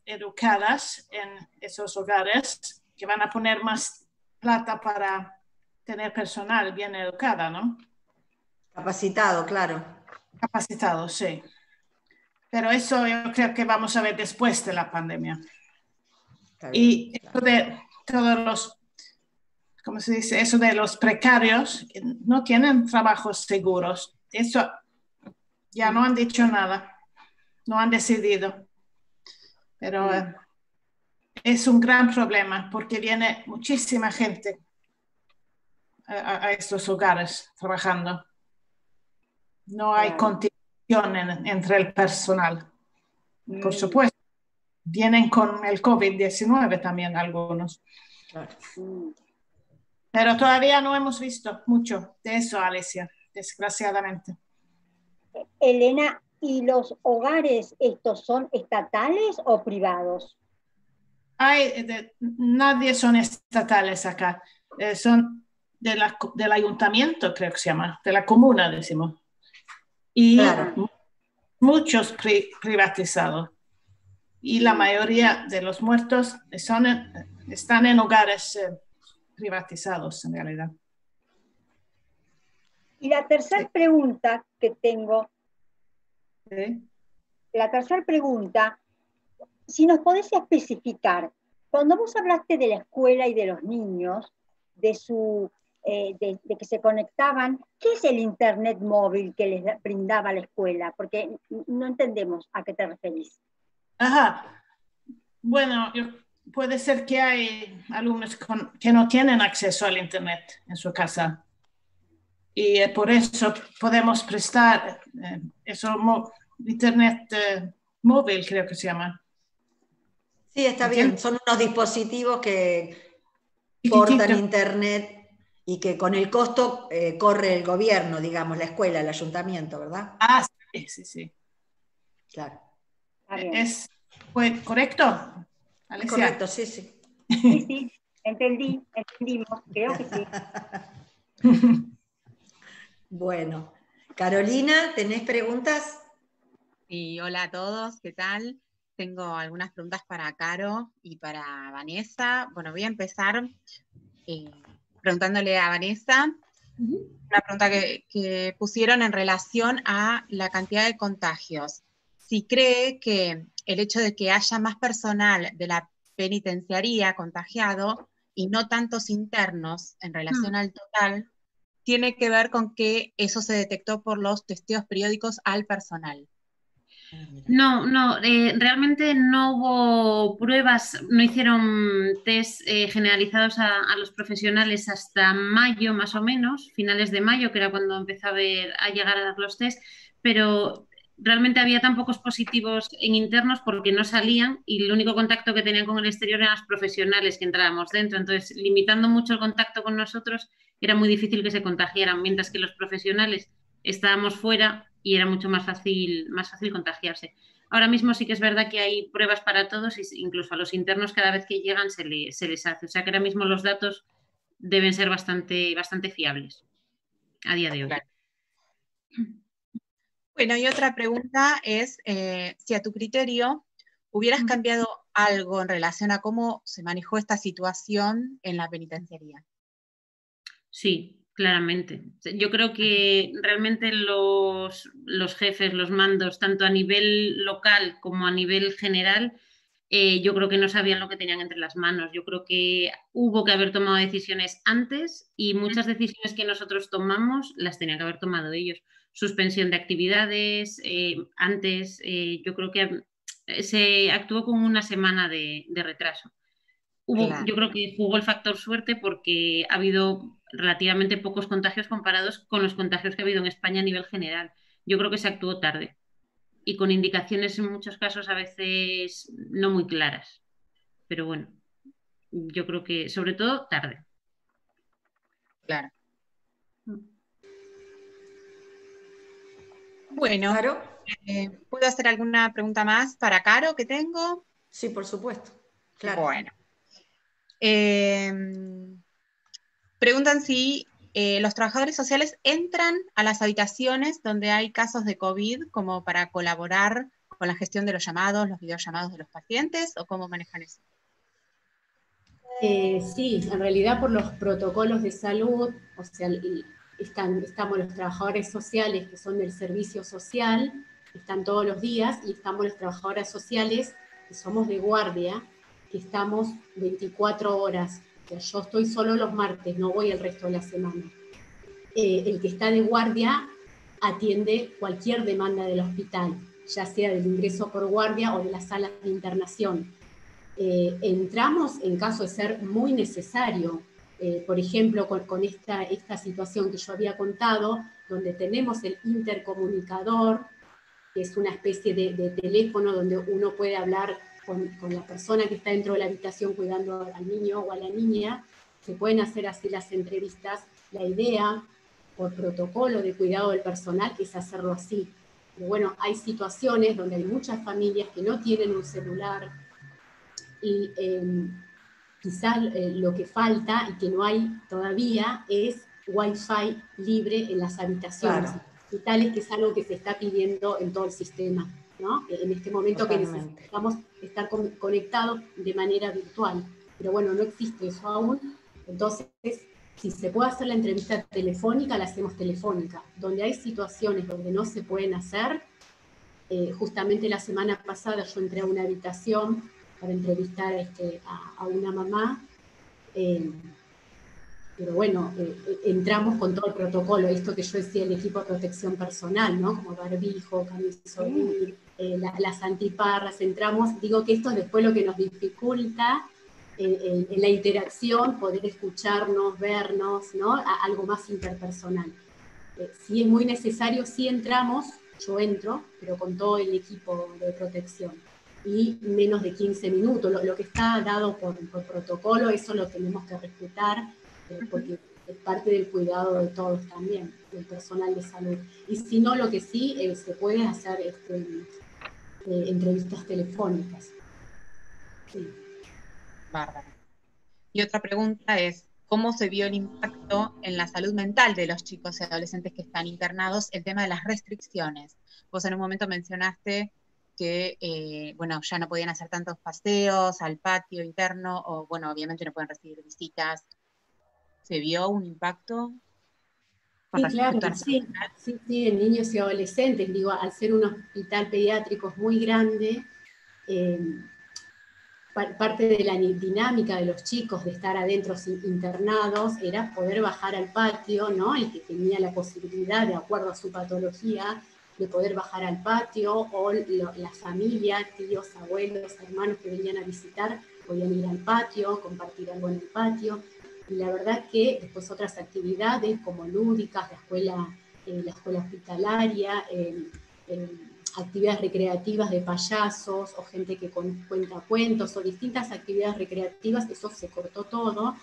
educadas en esos hogares, que van a poner más plata para tener personal bien educado, ¿no? Capacitado, claro. Capacitado, sí. Pero eso yo creo que vamos a ver después de la pandemia. Y esto de todos los, ¿cómo se dice? Eso de los precarios, que no tienen trabajos seguros. Eso ya no han dicho nada, no han decidido. Pero es un gran problema porque viene muchísima gente a estos hogares trabajando. No hay continuación entre el personal. Por supuesto, vienen con el COVID-19 también algunos. Pero todavía no hemos visto mucho de eso, Alicia, desgraciadamente. Elena, ¿y los hogares estos son estatales o privados? Nadie son estatales acá. Son del ayuntamiento, creo que se llama, de la comuna, decimos. Y Claro. muchos privatizados. Y la mayoría de los muertos están en hogares privatizados, en realidad. Y la tercera pregunta que tengo, si nos podés especificar, cuando vos hablaste de la escuela y de los niños, de que se conectaban, ¿qué es el internet móvil que les brindaba la escuela? Porque no entendemos a qué te referís. Ajá. Bueno, puede ser que hay alumnos que no tienen acceso al internet en su casa. Y por eso podemos prestar internet móvil, creo que se llama. Sí, está bien. Son unos dispositivos que portan internet y que con el costo corre el gobierno, digamos, la escuela, el ayuntamiento, ¿verdad? Ah, sí. Claro. ¿Fue correcto, Alicia? Es correcto, sí. Sí, entendimos, creo que sí. Bueno, Carolina, ¿tenés preguntas? Sí, hola a todos, ¿qué tal? Tengo algunas preguntas para Caro y para Vanessa. Bueno, voy a empezar preguntándole a Vanessa una pregunta que pusieron en relación a la cantidad de contagios. Si cree que el hecho de que haya más personal de la penitenciaría contagiado y no tantos internos en relación al total, tiene que ver con que eso se detectó por los testeos periódicos al personal. No, realmente no hubo pruebas, no hicieron test generalizados a los profesionales hasta mayo más o menos, finales de mayo, que era cuando empezó a llegar a dar los test, pero realmente había tan pocos positivos en internos porque no salían y el único contacto que tenían con el exterior eran los profesionales que entrábamos dentro, entonces limitando mucho el contacto con nosotros era muy difícil que se contagiaran, mientras que los profesionales estábamos fuera y era mucho más fácil contagiarse. Ahora mismo sí que es verdad que hay pruebas para todos, incluso a los internos cada vez que llegan se les hace. O sea que ahora mismo los datos deben ser bastante fiables a día de hoy. Claro. Bueno, y otra pregunta es si a tu criterio hubieras cambiado algo en relación a cómo se manejó esta situación en la penitenciaría. Sí, claramente. Yo creo que realmente los jefes, los mandos, tanto a nivel local como a nivel general, yo creo que no sabían lo que tenían entre las manos. Yo creo que hubo que haber tomado decisiones antes y muchas decisiones que nosotros tomamos las tenían que haber tomado ellos. Suspensión de actividades, antes, yo creo que se actuó con una semana de retraso. Claro. Yo creo que jugó el factor suerte porque ha habido relativamente pocos contagios comparados con los contagios que ha habido en España a nivel general. Yo creo que se actuó tarde y con indicaciones en muchos casos a veces no muy claras. Pero bueno, yo creo que sobre todo tarde. Claro. Bueno, ¿Caro? ¿Puedo hacer alguna pregunta más para Caro que tengo? Sí, por supuesto. Claro. Bueno. Preguntan si los trabajadores sociales entran a las habitaciones donde hay casos de COVID como para colaborar con la gestión de los llamados, los videollamados de los pacientes, ¿o cómo manejan eso? Sí, en realidad por los protocolos de salud, o sea, estamos los trabajadores sociales que son del servicio social, están todos los días, y estamos las trabajadoras sociales que somos de guardia, que estamos 24 horas. O sea, yo estoy solo los martes, no voy el resto de la semana. El que está de guardia atiende cualquier demanda del hospital, ya sea del ingreso por guardia o de las salas de internación. Entramos en caso de ser muy necesario, por ejemplo, con esta situación que yo había contado, donde tenemos el intercomunicador, que es una especie de teléfono donde uno puede hablar con la persona que está dentro de la habitación cuidando al niño o a la niña. Se pueden hacer así las entrevistas. La idea, por protocolo de cuidado del personal, es hacerlo así. Pero bueno, hay situaciones donde hay muchas familias que no tienen un celular, y quizás lo que falta y que no hay todavía es Wi-Fi libre en las habitaciones hospitales, que es algo que se está pidiendo en todo el sistema, ¿no? En este momento Totalmente. que necesitamos estar conectados de manera virtual. Pero bueno, no existe eso aún. Entonces, si se puede hacer la entrevista telefónica, la hacemos telefónica. Donde hay situaciones donde no se pueden hacer, justamente la semana pasada yo entré a una habitación para entrevistar a una mamá, pero bueno, entramos con todo el protocolo, esto que yo decía, el equipo de protección personal, ¿no? Como barbijo, camisolín, las antiparras, entramos, digo que esto es después lo que nos dificulta en la interacción, poder escucharnos, vernos, ¿no? Algo más interpersonal. Si es muy necesario, sí entramos, yo entro, pero con todo el equipo de protección. Y menos de 15 minutos, lo que está dado por protocolo, eso lo tenemos que respetar, porque es parte del cuidado de todos también, del personal de salud. Y si no, lo que sí se puede hacer entrevistas telefónicas. Sí. Bárbaro. Y otra pregunta es, ¿cómo se vio el impacto en la salud mental de los chicos y adolescentes que están internados el tema de las restricciones? Vos en un momento mencionaste que, bueno, ya no podían hacer tantos paseos al patio interno, o bueno, obviamente no pueden recibir visitas. ¿Se vio un impacto? Sí, claro, sí, en niños y adolescentes, digo, al ser un hospital pediátrico muy grande, parte de la dinámica de los chicos de estar adentro internados era poder bajar al patio, ¿no? El que tenía la posibilidad, de acuerdo a su patología, de poder bajar al patio, o la familia, tíos, abuelos, hermanos que venían a visitar, podían ir al patio, compartir algo en el patio. Y la verdad que después otras actividades como lúdicas, la escuela hospitalaria, actividades recreativas de payasos, o gente que cuenta cuentos, o distintas actividades recreativas, eso se cortó todo.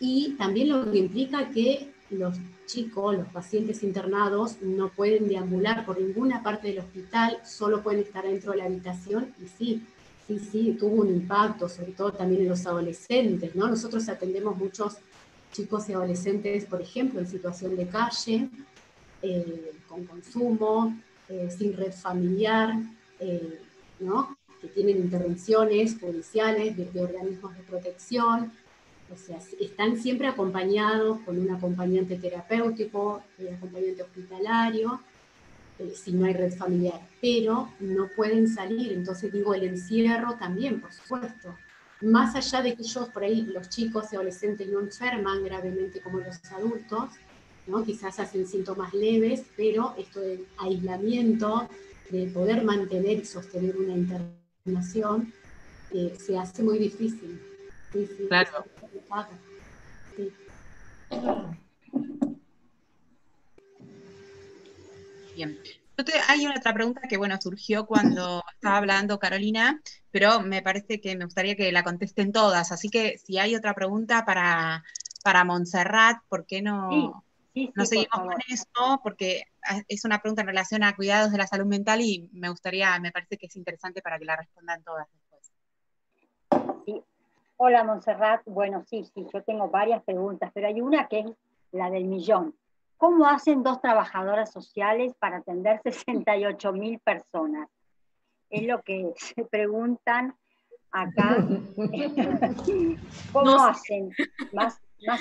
Y también lo que implica que los chicos, los pacientes internados, no pueden deambular por ninguna parte del hospital, solo pueden estar dentro de la habitación, y sí, tuvo un impacto, sobre todo también en los adolescentes, ¿no? Nosotros atendemos muchos chicos y adolescentes, por ejemplo, en situación de calle, con consumo, sin red familiar, ¿no? Que tienen intervenciones judiciales de organismos de protección. O sea, están siempre acompañados con un acompañante terapéutico, acompañante hospitalario, si no hay red familiar, pero no pueden salir. Entonces digo, el encierro también, por supuesto. Más allá de que ellos, por ahí, los chicos y adolescentes no enferman gravemente como los adultos, ¿no? Quizás hacen síntomas leves, pero esto del aislamiento, de poder mantener y sostener una internación, se hace muy difícil. Sí, claro. Sí. Bien. Hay otra pregunta que, bueno, surgió cuando estaba hablando Carolina, pero me parece que me gustaría que la contesten todas, así que si hay otra pregunta para Montserrat, ¿por qué no seguimos con eso? Porque es una pregunta en relación a cuidados de la salud mental y me parece que es interesante para que la respondan todas después. Sí. Hola, Montserrat. Bueno, sí, yo tengo varias preguntas, pero hay una que es la del millón. ¿Cómo hacen 2 trabajadoras sociales para atender 68.000 personas? Es lo que se preguntan acá. ¿Cómo hacen? Más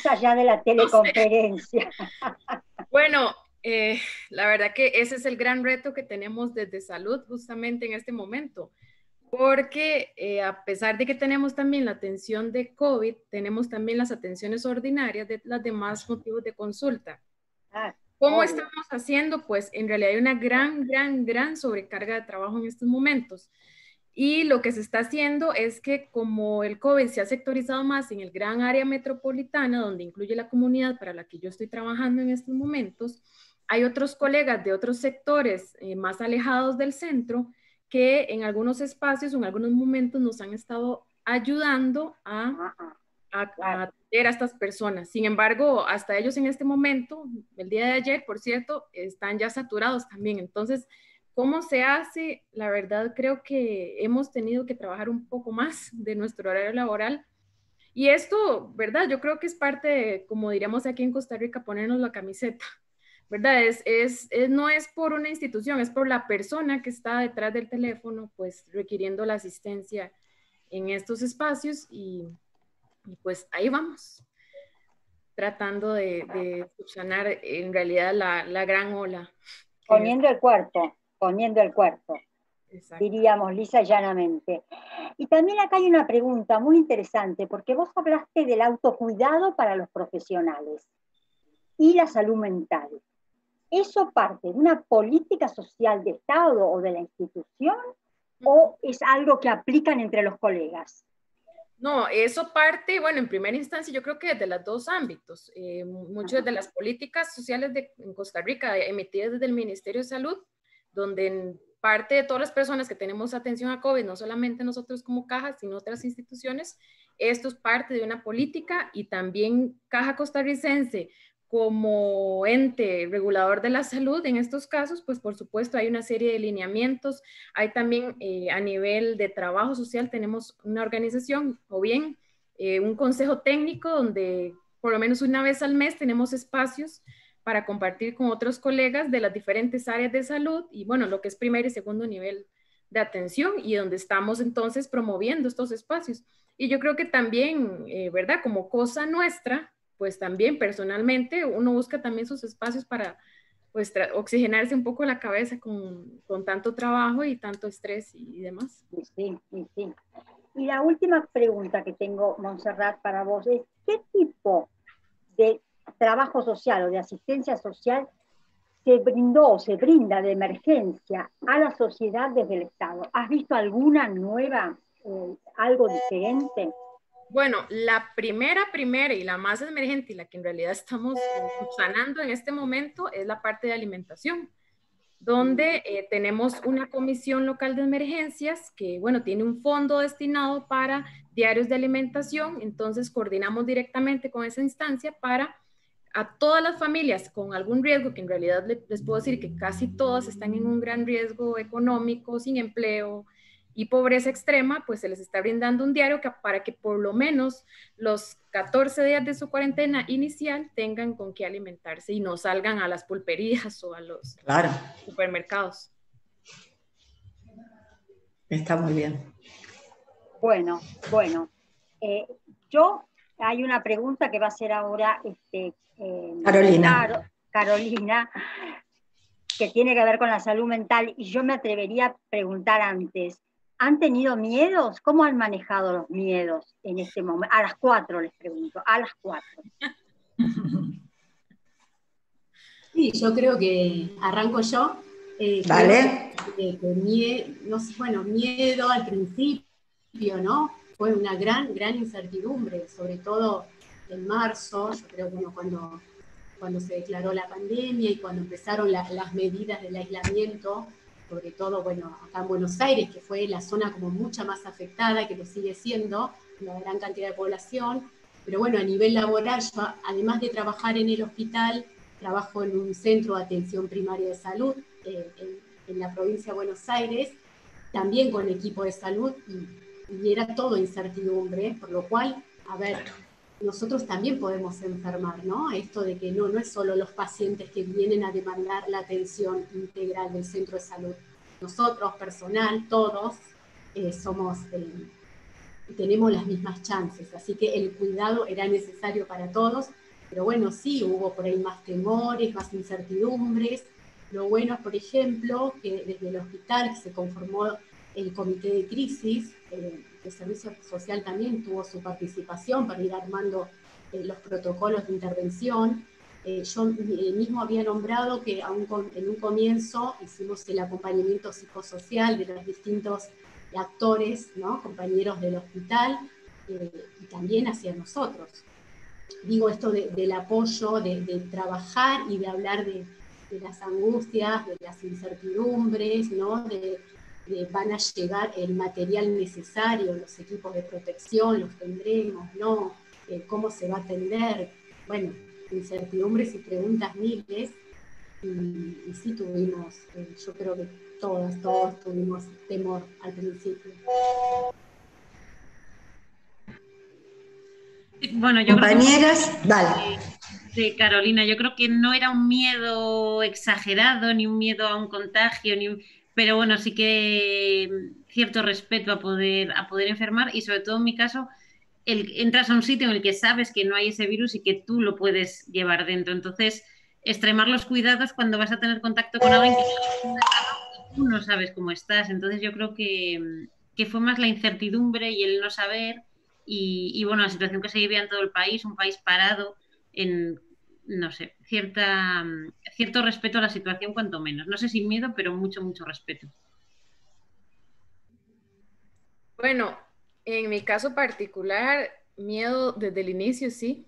allá de la teleconferencia. Bueno, la verdad que ese es el gran reto que tenemos desde salud justamente en este momento. Porque a pesar de que tenemos también la atención de COVID, tenemos también las atenciones ordinarias de los demás motivos de consulta. ¿Cómo estamos haciendo? Pues en realidad hay una gran sobrecarga de trabajo en estos momentos. Y lo que se está haciendo es que como el COVID se ha sectorizado más en el gran área metropolitana, donde incluye la comunidad para la que yo estoy trabajando en estos momentos, hay otros colegas de otros sectores más alejados del centro que en algunos espacios o en algunos momentos nos han estado ayudando a atender a estas personas. Sin embargo, hasta ellos en este momento, el día de ayer, por cierto, están ya saturados también. Entonces, ¿cómo se hace? La verdad creo que hemos tenido que trabajar un poco más de nuestro horario laboral Y esto, ¿verdad? Yo creo que es parte de, como diríamos aquí en Costa Rica, ponernos la camiseta, ¿verdad? No es por una institución, es por la persona que está detrás del teléfono, pues requiriendo la asistencia en estos espacios y pues ahí vamos, tratando de subsanar en realidad la gran ola. Poniendo el cuerpo, Exacto. diríamos lisa y llanamente. Y también acá hay una pregunta muy interesante, porque vos hablaste del autocuidado para los profesionales y la salud mental. ¿Eso parte de una política social de Estado o de la institución o es algo que aplican entre los colegas? No, eso parte, bueno, en primera instancia yo creo que de los dos ámbitos. Muchas de las políticas sociales en Costa Rica emitidas desde el Ministerio de Salud, donde en parte de todas las personas que tenemos atención a COVID, no solamente nosotros como Caja, sino otras instituciones, esto es parte de una política y también Caja Costarricense como ente regulador de la salud, en estos casos, pues por supuesto hay una serie de lineamientos, hay también a nivel de trabajo social, tenemos una organización o bien un consejo técnico donde por lo menos una vez al mes tenemos espacios para compartir con otros colegas de las diferentes áreas de salud y bueno, lo que es primer y segundo nivel de atención y donde estamos entonces promoviendo estos espacios. Y yo creo que también, ¿verdad? Como cosa nuestra, pues también personalmente uno busca también sus espacios para pues oxigenarse un poco la cabeza con tanto trabajo y tanto estrés y demás. Sí. Y la última pregunta que tengo, Montserrat, para vos es, ¿qué tipo de trabajo social o de asistencia social se brindó o se brinda de emergencia a la sociedad desde el Estado? ¿Has visto alguna nueva, algo diferente? Bueno, la primera y la más emergente y la que en realidad estamos subsanando en este momento es la parte de alimentación, donde tenemos una comisión local de emergencias que, bueno, tiene un fondo destinado para diarios de alimentación, entonces coordinamos directamente con esa instancia para a todas las familias con algún riesgo, que en realidad les puedo decir que casi todas están en un gran riesgo económico, sin empleo y pobreza extrema, pues se les está brindando un diario para que por lo menos los 14 días de su cuarentena inicial tengan con qué alimentarse y no salgan a las pulperías o a los supermercados. Está muy bien. Bueno. Hay una pregunta que va a hacer ahora Carolina, que tiene que ver con la salud mental, y yo me atrevería a preguntar antes, ¿han tenido miedos? ¿Cómo han manejado los miedos en este momento? A las 4 les pregunto, a las 4. Sí, yo creo que arranco yo. Dale. Miedo al principio, ¿no? Fue una gran incertidumbre, sobre todo en marzo, yo creo que cuando se declaró la pandemia y cuando empezaron las medidas del aislamiento, sobre todo, bueno, acá en Buenos Aires, que fue la zona como mucha más afectada, que lo sigue siendo, una gran cantidad de población, pero bueno, a nivel laboral, yo, además de trabajar en el hospital, trabajo en un centro de atención primaria de salud en la provincia de Buenos Aires, también con equipo de salud, y era todo incertidumbre, por lo cual, a ver, nosotros también podemos enfermar, ¿no? Esto de que no es solo los pacientes que vienen a demandar la atención integral del centro de salud. Nosotros, personal, todos, tenemos las mismas chances, así que el cuidado era necesario para todos, pero bueno, sí, hubo por ahí más temores, más incertidumbres. Lo bueno, por ejemplo, que desde el hospital se conformó el comité de crisis, el servicio social también tuvo su participación para ir armando los protocolos de intervención. Yo mismo había nombrado que en un comienzo hicimos el acompañamiento psicosocial de los distintos actores, ¿no? Compañeros del hospital, y también hacia nosotros. Digo esto del apoyo, de trabajar y de hablar de las angustias, de las incertidumbres, ¿no? Van a llegar el material necesario, los equipos de protección, los tendremos, ¿no? ¿Cómo se va a atender? Bueno, incertidumbres y preguntas miles, y sí tuvimos, yo creo que todos tuvimos temor al principio. Bueno, yo compañeras, creo que, dale. de Carolina, yo creo que no era un miedo exagerado, ni un miedo a un contagio, pero bueno, sí que cierto respeto a poder enfermar y sobre todo en mi caso, entras a un sitio en el que sabes que no hay ese virus y que tú lo puedes llevar dentro. Entonces, extremar los cuidados cuando vas a tener contacto con alguien que tú no sabes cómo estás. Entonces, yo creo que fue más la incertidumbre y el no saber y bueno, la situación que se vivía en todo el país, un país parado en, no sé, cierto respeto a la situación cuanto menos. No sé si miedo, pero mucho, mucho respeto. Bueno, en mi caso particular, miedo desde el inicio, sí.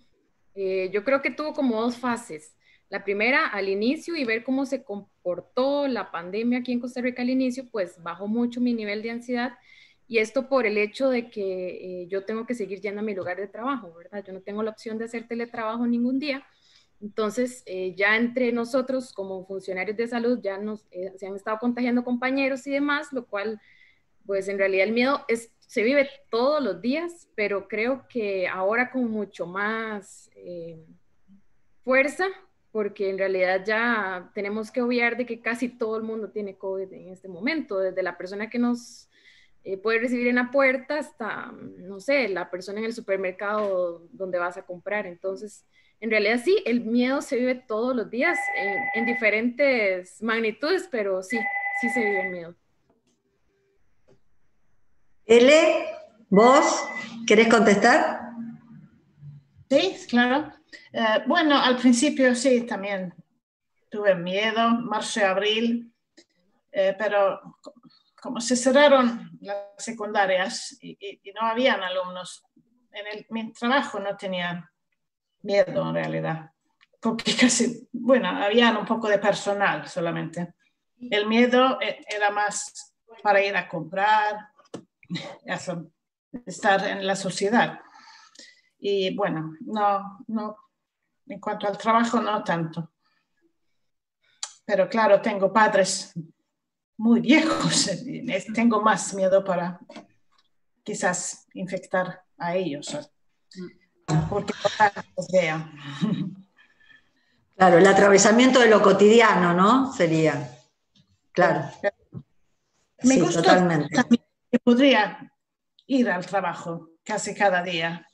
Yo creo que tuvo como dos fases. La primera, al inicio y ver cómo se comportó la pandemia aquí en Costa Rica al inicio, pues bajó mucho mi nivel de ansiedad. Y esto por el hecho de que yo tengo que seguir yendo a mi lugar de trabajo, ¿verdad? Yo no tengo la opción de hacer teletrabajo ningún día. Entonces, ya entre nosotros como funcionarios de salud ya se han estado contagiando compañeros y demás, lo cual pues en realidad el miedo se vive todos los días, pero creo que ahora con mucho más fuerza, porque en realidad ya tenemos que obviar de que casi todo el mundo tiene COVID en este momento, desde la persona que nos puede recibir en la puerta hasta, no sé, la persona en el supermercado donde vas a comprar. Entonces, en realidad sí, el miedo se vive todos los días en diferentes magnitudes, pero sí, sí se vive el miedo. Ele, ¿vos querés contestar? Sí, claro. Bueno, al principio sí, también tuve miedo, marzo y abril, pero como se cerraron las secundarias y no habían alumnos, mi trabajo no tenía miedo en realidad, porque casi, bueno, habían un poco de personal solamente. El miedo era más para ir a comprar, estar en la sociedad. Y bueno, no, en cuanto al trabajo no tanto. Pero claro, tengo padres muy viejos, tengo más miedo para quizás infectar a ellos, porque los vean. Claro, el atravesamiento de lo cotidiano, ¿no? Sería. Claro. Me sí, gustó totalmente. Que podría ir al trabajo casi cada día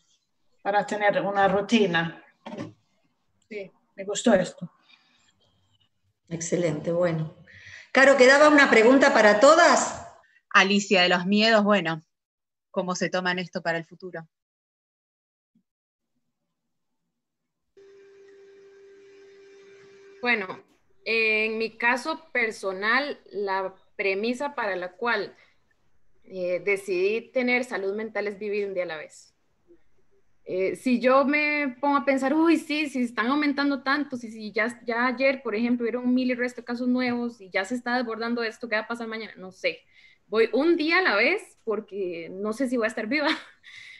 para tener una rutina. Sí, me gustó esto. Excelente, bueno. Caro, ¿quedaba una pregunta para todas? Alicia, de los miedos, bueno, ¿cómo se toman esto para el futuro? Bueno, en mi caso personal, la premisa para la cual decidí tener salud mental es vivir un día a la vez. Si yo me pongo a pensar, uy, sí, si están aumentando tanto, si ya ayer, por ejemplo, hubieron 1000 y resto de casos nuevos y ya se está desbordando esto, ¿qué va a pasar mañana? No sé. Voy un día a la vez porque no sé si voy a estar viva.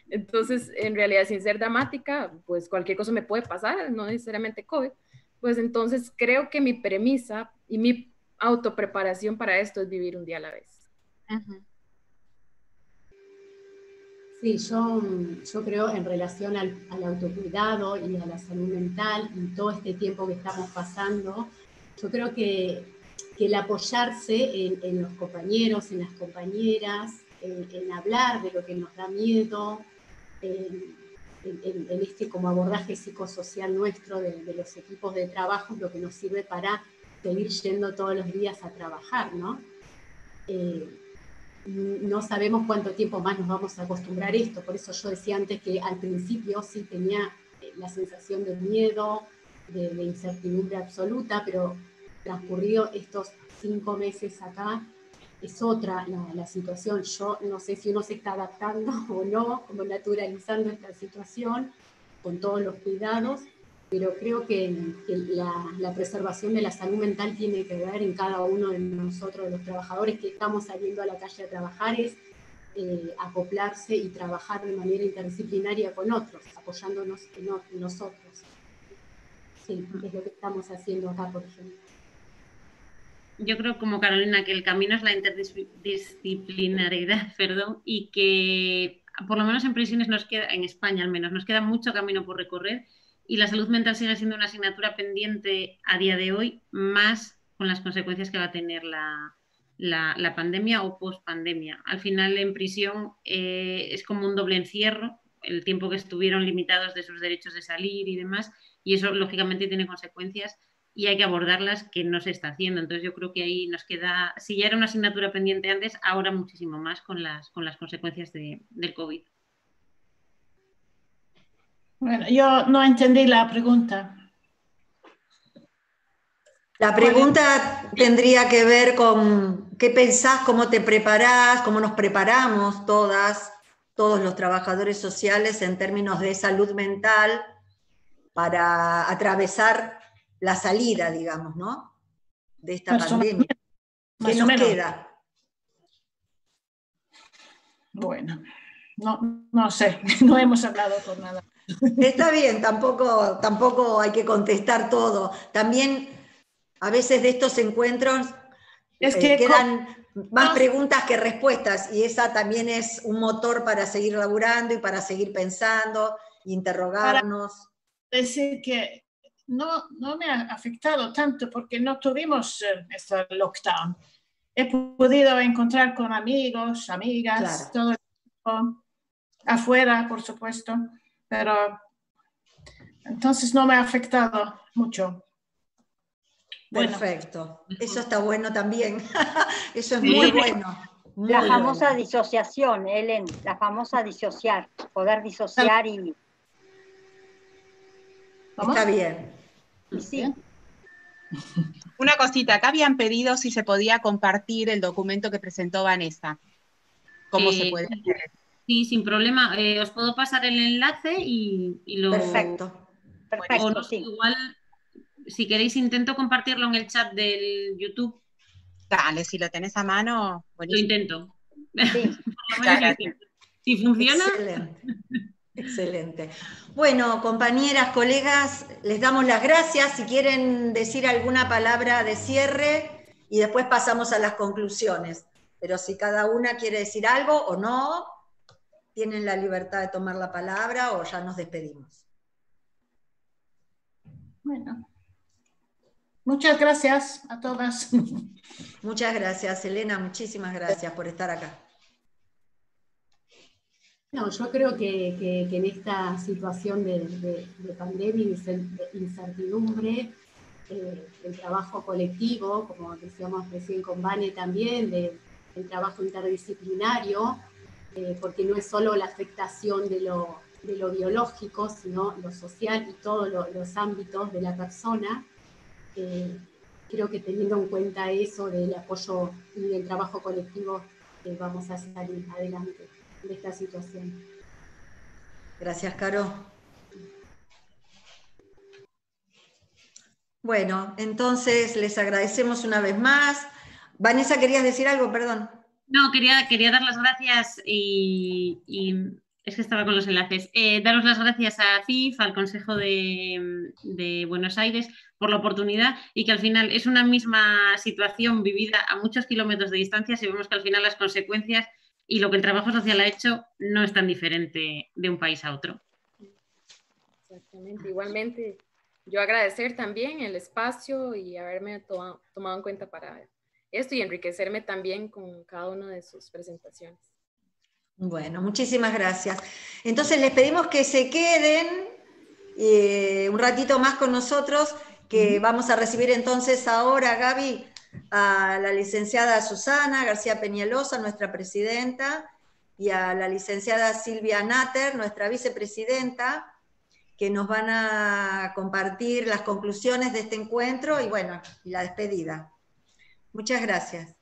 Entonces, en realidad, sin ser dramática, pues cualquier cosa me puede pasar, no necesariamente COVID. Pues entonces creo que mi premisa y mi autopreparación para esto es vivir un día a la vez. Uh-huh. Sí, yo creo en relación al autocuidado y a la salud mental y todo este tiempo que estamos pasando, yo creo que el apoyarse en los compañeros, en las compañeras, en hablar de lo que nos da miedo, en este como abordaje psicosocial nuestro de los equipos de trabajo, lo que nos sirve para seguir yendo todos los días a trabajar, ¿no? No sabemos cuánto tiempo más nos vamos a acostumbrar a esto, por eso yo decía antes que al principio sí tenía la sensación de miedo, de incertidumbre absoluta, pero transcurrido estos 5 meses acá, es otra la situación. Yo no sé si uno se está adaptando o no, como naturalizando esta situación, con todos los cuidados, pero creo que la preservación de la salud mental tiene que ver en cada uno de nosotros, de los trabajadores que estamos saliendo a la calle a trabajar, es acoplarse y trabajar de manera interdisciplinaria con otros, apoyándonos en nosotros. Sí, es lo que estamos haciendo acá, por ejemplo. Yo creo, como Carolina, que el camino es la interdisciplinaridad, y que por lo menos en prisiones nos queda, en España al menos, nos queda mucho camino por recorrer y la salud mental sigue siendo una asignatura pendiente a día de hoy, más con las consecuencias que va a tener la pandemia o post-pandemia. Al final en prisión es como un doble encierro, el tiempo que estuvieron limitados de sus derechos de salir y demás, y eso lógicamente tiene consecuencias y hay que abordarlas, que no se está haciendo. Entonces yo creo que ahí nos queda, si ya era una asignatura pendiente antes, ahora muchísimo más con las consecuencias del COVID. Bueno, yo no entendí la pregunta. La pregunta tendría que ver con qué pensás, cómo te preparás, cómo nos preparamos todos los trabajadores sociales en términos de salud mental para atravesar la salida, digamos, ¿no? De esta pandemia. ¿Qué nos queda? Bueno, no sé, no hemos hablado por nada. Está bien, tampoco hay que contestar todo. También a veces de estos encuentros quedan más preguntas que respuestas y esa también es un motor para seguir laburando y para seguir pensando, interrogarnos. Para decir que no me ha afectado tanto porque no tuvimos este lockdown. He podido encontrar con amigos, amigas, claro, todo el tiempo, afuera, por supuesto, pero entonces no me ha afectado mucho. Perfecto, bueno. Eso está bueno también, eso es muy bueno. Muy la famosa disociación, Helen, la famosa disociar, poder disociar y... ¿Cómo? Está bien. Y sí. Una cosita, acá habían pedido si se podía compartir el documento que presentó Vanessa. ¿Cómo se puede hacer? Sí, sin problema. Os puedo pasar el enlace y lo... Perfecto. Perfecto, o no, sí. Igual, si queréis, intento compartirlo en el chat del YouTube. Dale, si lo tenés a mano, buenísimo. Lo intento. Sí. Si funciona... Excelente. Excelente. Bueno, compañeras, colegas, les damos las gracias. Si quieren decir alguna palabra de cierre y después pasamos a las conclusiones. Pero si cada una quiere decir algo o no, tienen la libertad de tomar la palabra o ya nos despedimos. Bueno, muchas gracias a todas. Muchas gracias, Elena, muchísimas gracias por estar acá. No, yo creo que en esta situación de pandemia y de incertidumbre, el trabajo colectivo, como decíamos recién con Vane también, el trabajo interdisciplinario, porque no es solo la afectación de lo biológico, sino lo social y todos los ámbitos de la persona. Creo que teniendo en cuenta eso del apoyo y del trabajo colectivo, vamos a salir adelante de esta situación. Gracias, Caro. Bueno, entonces les agradecemos una vez más. Vanessa, ¿querías decir algo? Perdón. No, quería dar las gracias y es que estaba con los enlaces. Daros las gracias a CIF, al Consejo de Buenos Aires, por la oportunidad y que al final es una misma situación vivida a muchos kilómetros de distancia y vemos que al final las consecuencias y lo que el trabajo social ha hecho no es tan diferente de un país a otro. Exactamente, igualmente yo agradecer también el espacio y haberme tomado en cuenta para esto y enriquecerme también con cada una de sus presentaciones. Bueno, muchísimas gracias. Entonces les pedimos que se queden un ratito más con nosotros, que vamos a recibir entonces ahora, Gaby, a la licenciada Susana García Peñalosa, nuestra presidenta, y a la licenciada Silvia Natter, nuestra vicepresidenta, que nos van a compartir las conclusiones de este encuentro y bueno, y la despedida. Muchas gracias.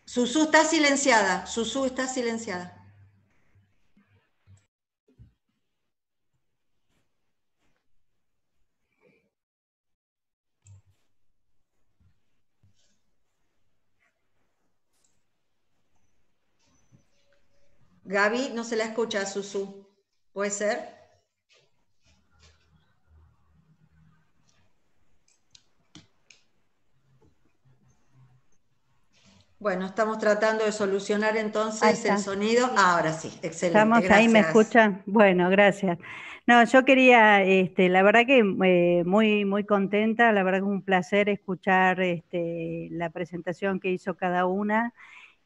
Susú está silenciada, Susú está silenciada. Gaby, no se la escucha a Susú. ¿Puede ser? Bueno, estamos tratando de solucionar entonces el sonido. Ahora sí, excelente. ¿Estamos gracias. ahí? ¿Me escuchan? Bueno, gracias. No, yo quería, la verdad que muy contenta, la verdad que es un placer escuchar la presentación que hizo cada una,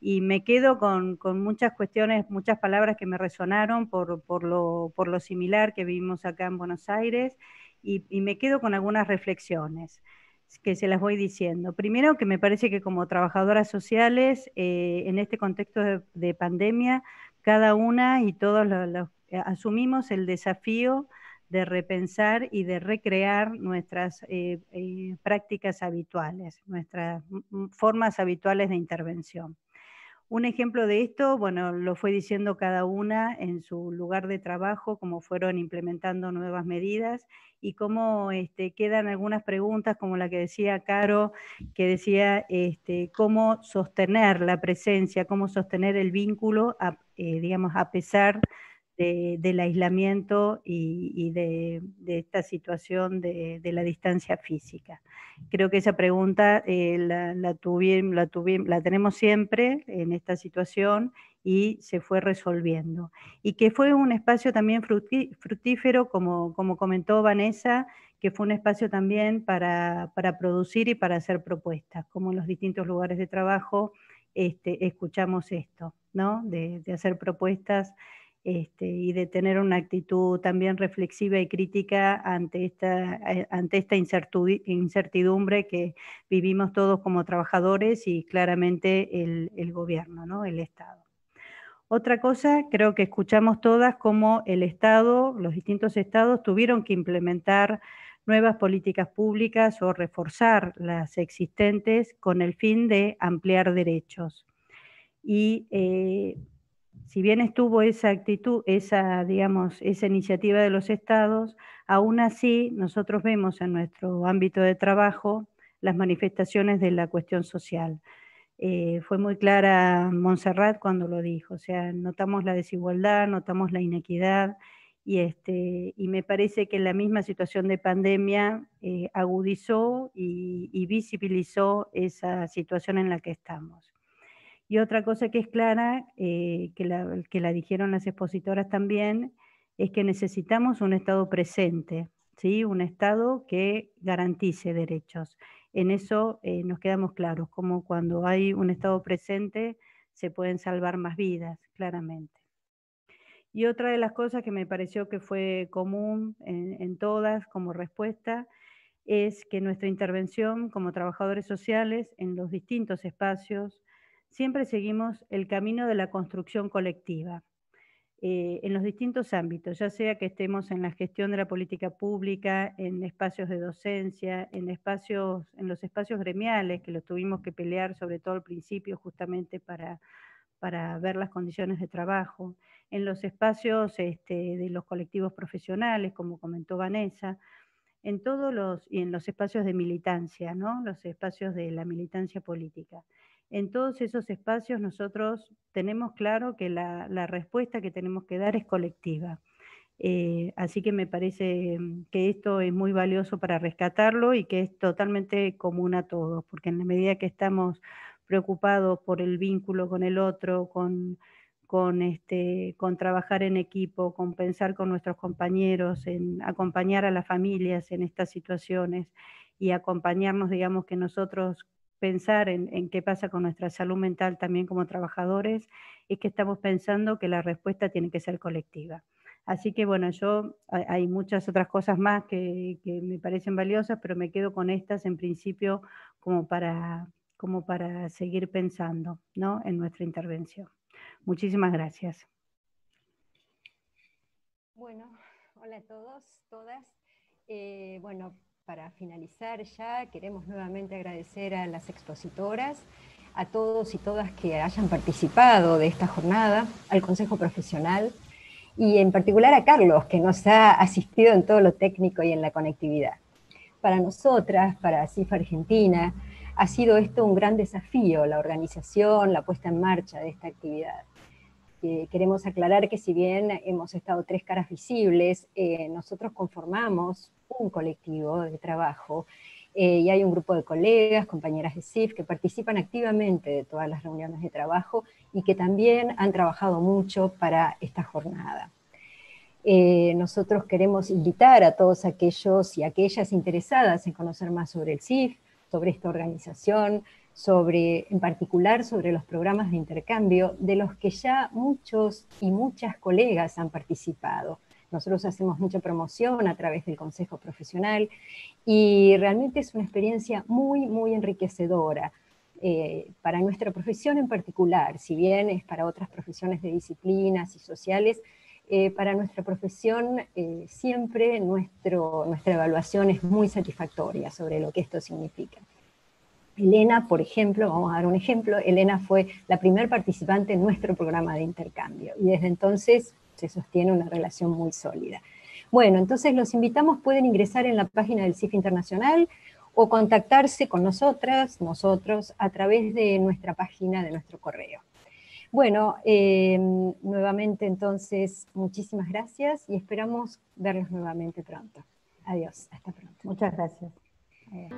y me quedo con muchas cuestiones, muchas palabras que me resonaron por lo similar que vivimos acá en Buenos Aires, y me quedo con algunas reflexiones que se las voy diciendo. Primero, que me parece que como trabajadoras sociales, en este contexto de pandemia, cada una y todos asumimos el desafío de repensar y de recrear nuestras prácticas habituales, nuestras formas habituales de intervención. Un ejemplo de esto, bueno, lo fue diciendo cada una en su lugar de trabajo, cómo fueron implementando nuevas medidas y cómo quedan algunas preguntas, como la que decía Caro, que decía cómo sostener la presencia, cómo sostener el vínculo, digamos, a pesar del aislamiento y de esta situación de la distancia física. Creo que esa pregunta la tenemos siempre en esta situación y se fue resolviendo. Y que fue un espacio también fructífero, como comentó Vanessa, que fue un espacio también para producir y para hacer propuestas, como en los distintos lugares de trabajo escuchamos esto, ¿no? De hacer propuestas y de tener una actitud también reflexiva y crítica ante esta incertidumbre que vivimos todos como trabajadores y claramente el gobierno, ¿no? El Estado. Otra cosa, creo que escuchamos todas cómo el Estado, los distintos estados tuvieron que implementar nuevas políticas públicas o reforzar las existentes con el fin de ampliar derechos. Y si bien estuvo esa actitud, esa iniciativa de los estados, aún así nosotros vemos en nuestro ámbito de trabajo las manifestaciones de la cuestión social. Fue muy clara Montserrat cuando lo dijo, o sea, notamos la desigualdad, notamos la inequidad, y me parece que la misma situación de pandemia agudizó y visibilizó esa situación en la que estamos. Y otra cosa que es clara, que la dijeron las expositoras también, es que necesitamos un Estado presente, ¿sí? Un Estado que garantice derechos. En eso nos quedamos claros, como cuando hay un Estado presente se pueden salvar más vidas, claramente. Y otra de las cosas que me pareció que fue común en todas como respuesta es que nuestra intervención como trabajadores sociales en los distintos espacios siempre seguimos el camino de la construcción colectiva, en los distintos ámbitos, ya sea que estemos en la gestión de la política pública, en espacios de docencia, en los espacios gremiales, que los tuvimos que pelear sobre todo al principio justamente para ver las condiciones de trabajo, en los espacios de los colectivos profesionales, como comentó Vanessa, y en los espacios de militancia, ¿no? Los espacios de la militancia política. En todos esos espacios nosotros tenemos claro que la respuesta que tenemos que dar es colectiva. Así que me parece que esto es muy valioso para rescatarlo y que es totalmente común a todos, porque en la medida que estamos preocupados por el vínculo con el otro, con trabajar en equipo, con pensar con nuestros compañeros, en acompañar a las familias en estas situaciones y acompañarnos, digamos, que nosotros pensar en qué pasa con nuestra salud mental también como trabajadores, es que estamos pensando que la respuesta tiene que ser colectiva. Así que bueno, hay muchas otras cosas más que me parecen valiosas, pero me quedo con estas en principio como para seguir pensando, ¿no? En nuestra intervención. Muchísimas gracias. Bueno, hola a todos, todas. Bueno, para finalizar ya, queremos nuevamente agradecer a las expositoras, a todos y todas que hayan participado de esta jornada, al Consejo Profesional y en particular a Carlos, que nos ha asistido en todo lo técnico y en la conectividad. Para nosotras, para CIFA Argentina, ha sido esto un gran desafío, la organización, la puesta en marcha de esta actividad. Queremos aclarar que si bien hemos estado tres caras visibles, nosotros conformamos un colectivo de trabajo y hay un grupo de colegas, compañeras de CIF, que participan activamente de todas las reuniones de trabajo y que también han trabajado mucho para esta jornada. Nosotros queremos invitar a todos aquellos y aquellas interesadas en conocer más sobre el CIF, sobre esta organización, en particular sobre los programas de intercambio, de los que ya muchos y muchas colegas han participado. Nosotros hacemos mucha promoción a través del Consejo Profesional y realmente es una experiencia muy, muy enriquecedora para nuestra profesión en particular, si bien es para otras profesiones de disciplinas y sociales. Para nuestra profesión siempre nuestra evaluación es muy satisfactoria sobre lo que esto significa. Elena, por ejemplo, vamos a dar un ejemplo, Elena fue la primer participante en nuestro programa de intercambio y desde entonces se sostiene una relación muy sólida. Bueno, entonces los invitamos, pueden ingresar en la página del CIF Internacional o contactarse con nosotros, a través de nuestra página, de nuestro correo. Bueno, nuevamente entonces, muchísimas gracias y esperamos verlos nuevamente pronto. Adiós, hasta pronto. Muchas gracias. Adiós.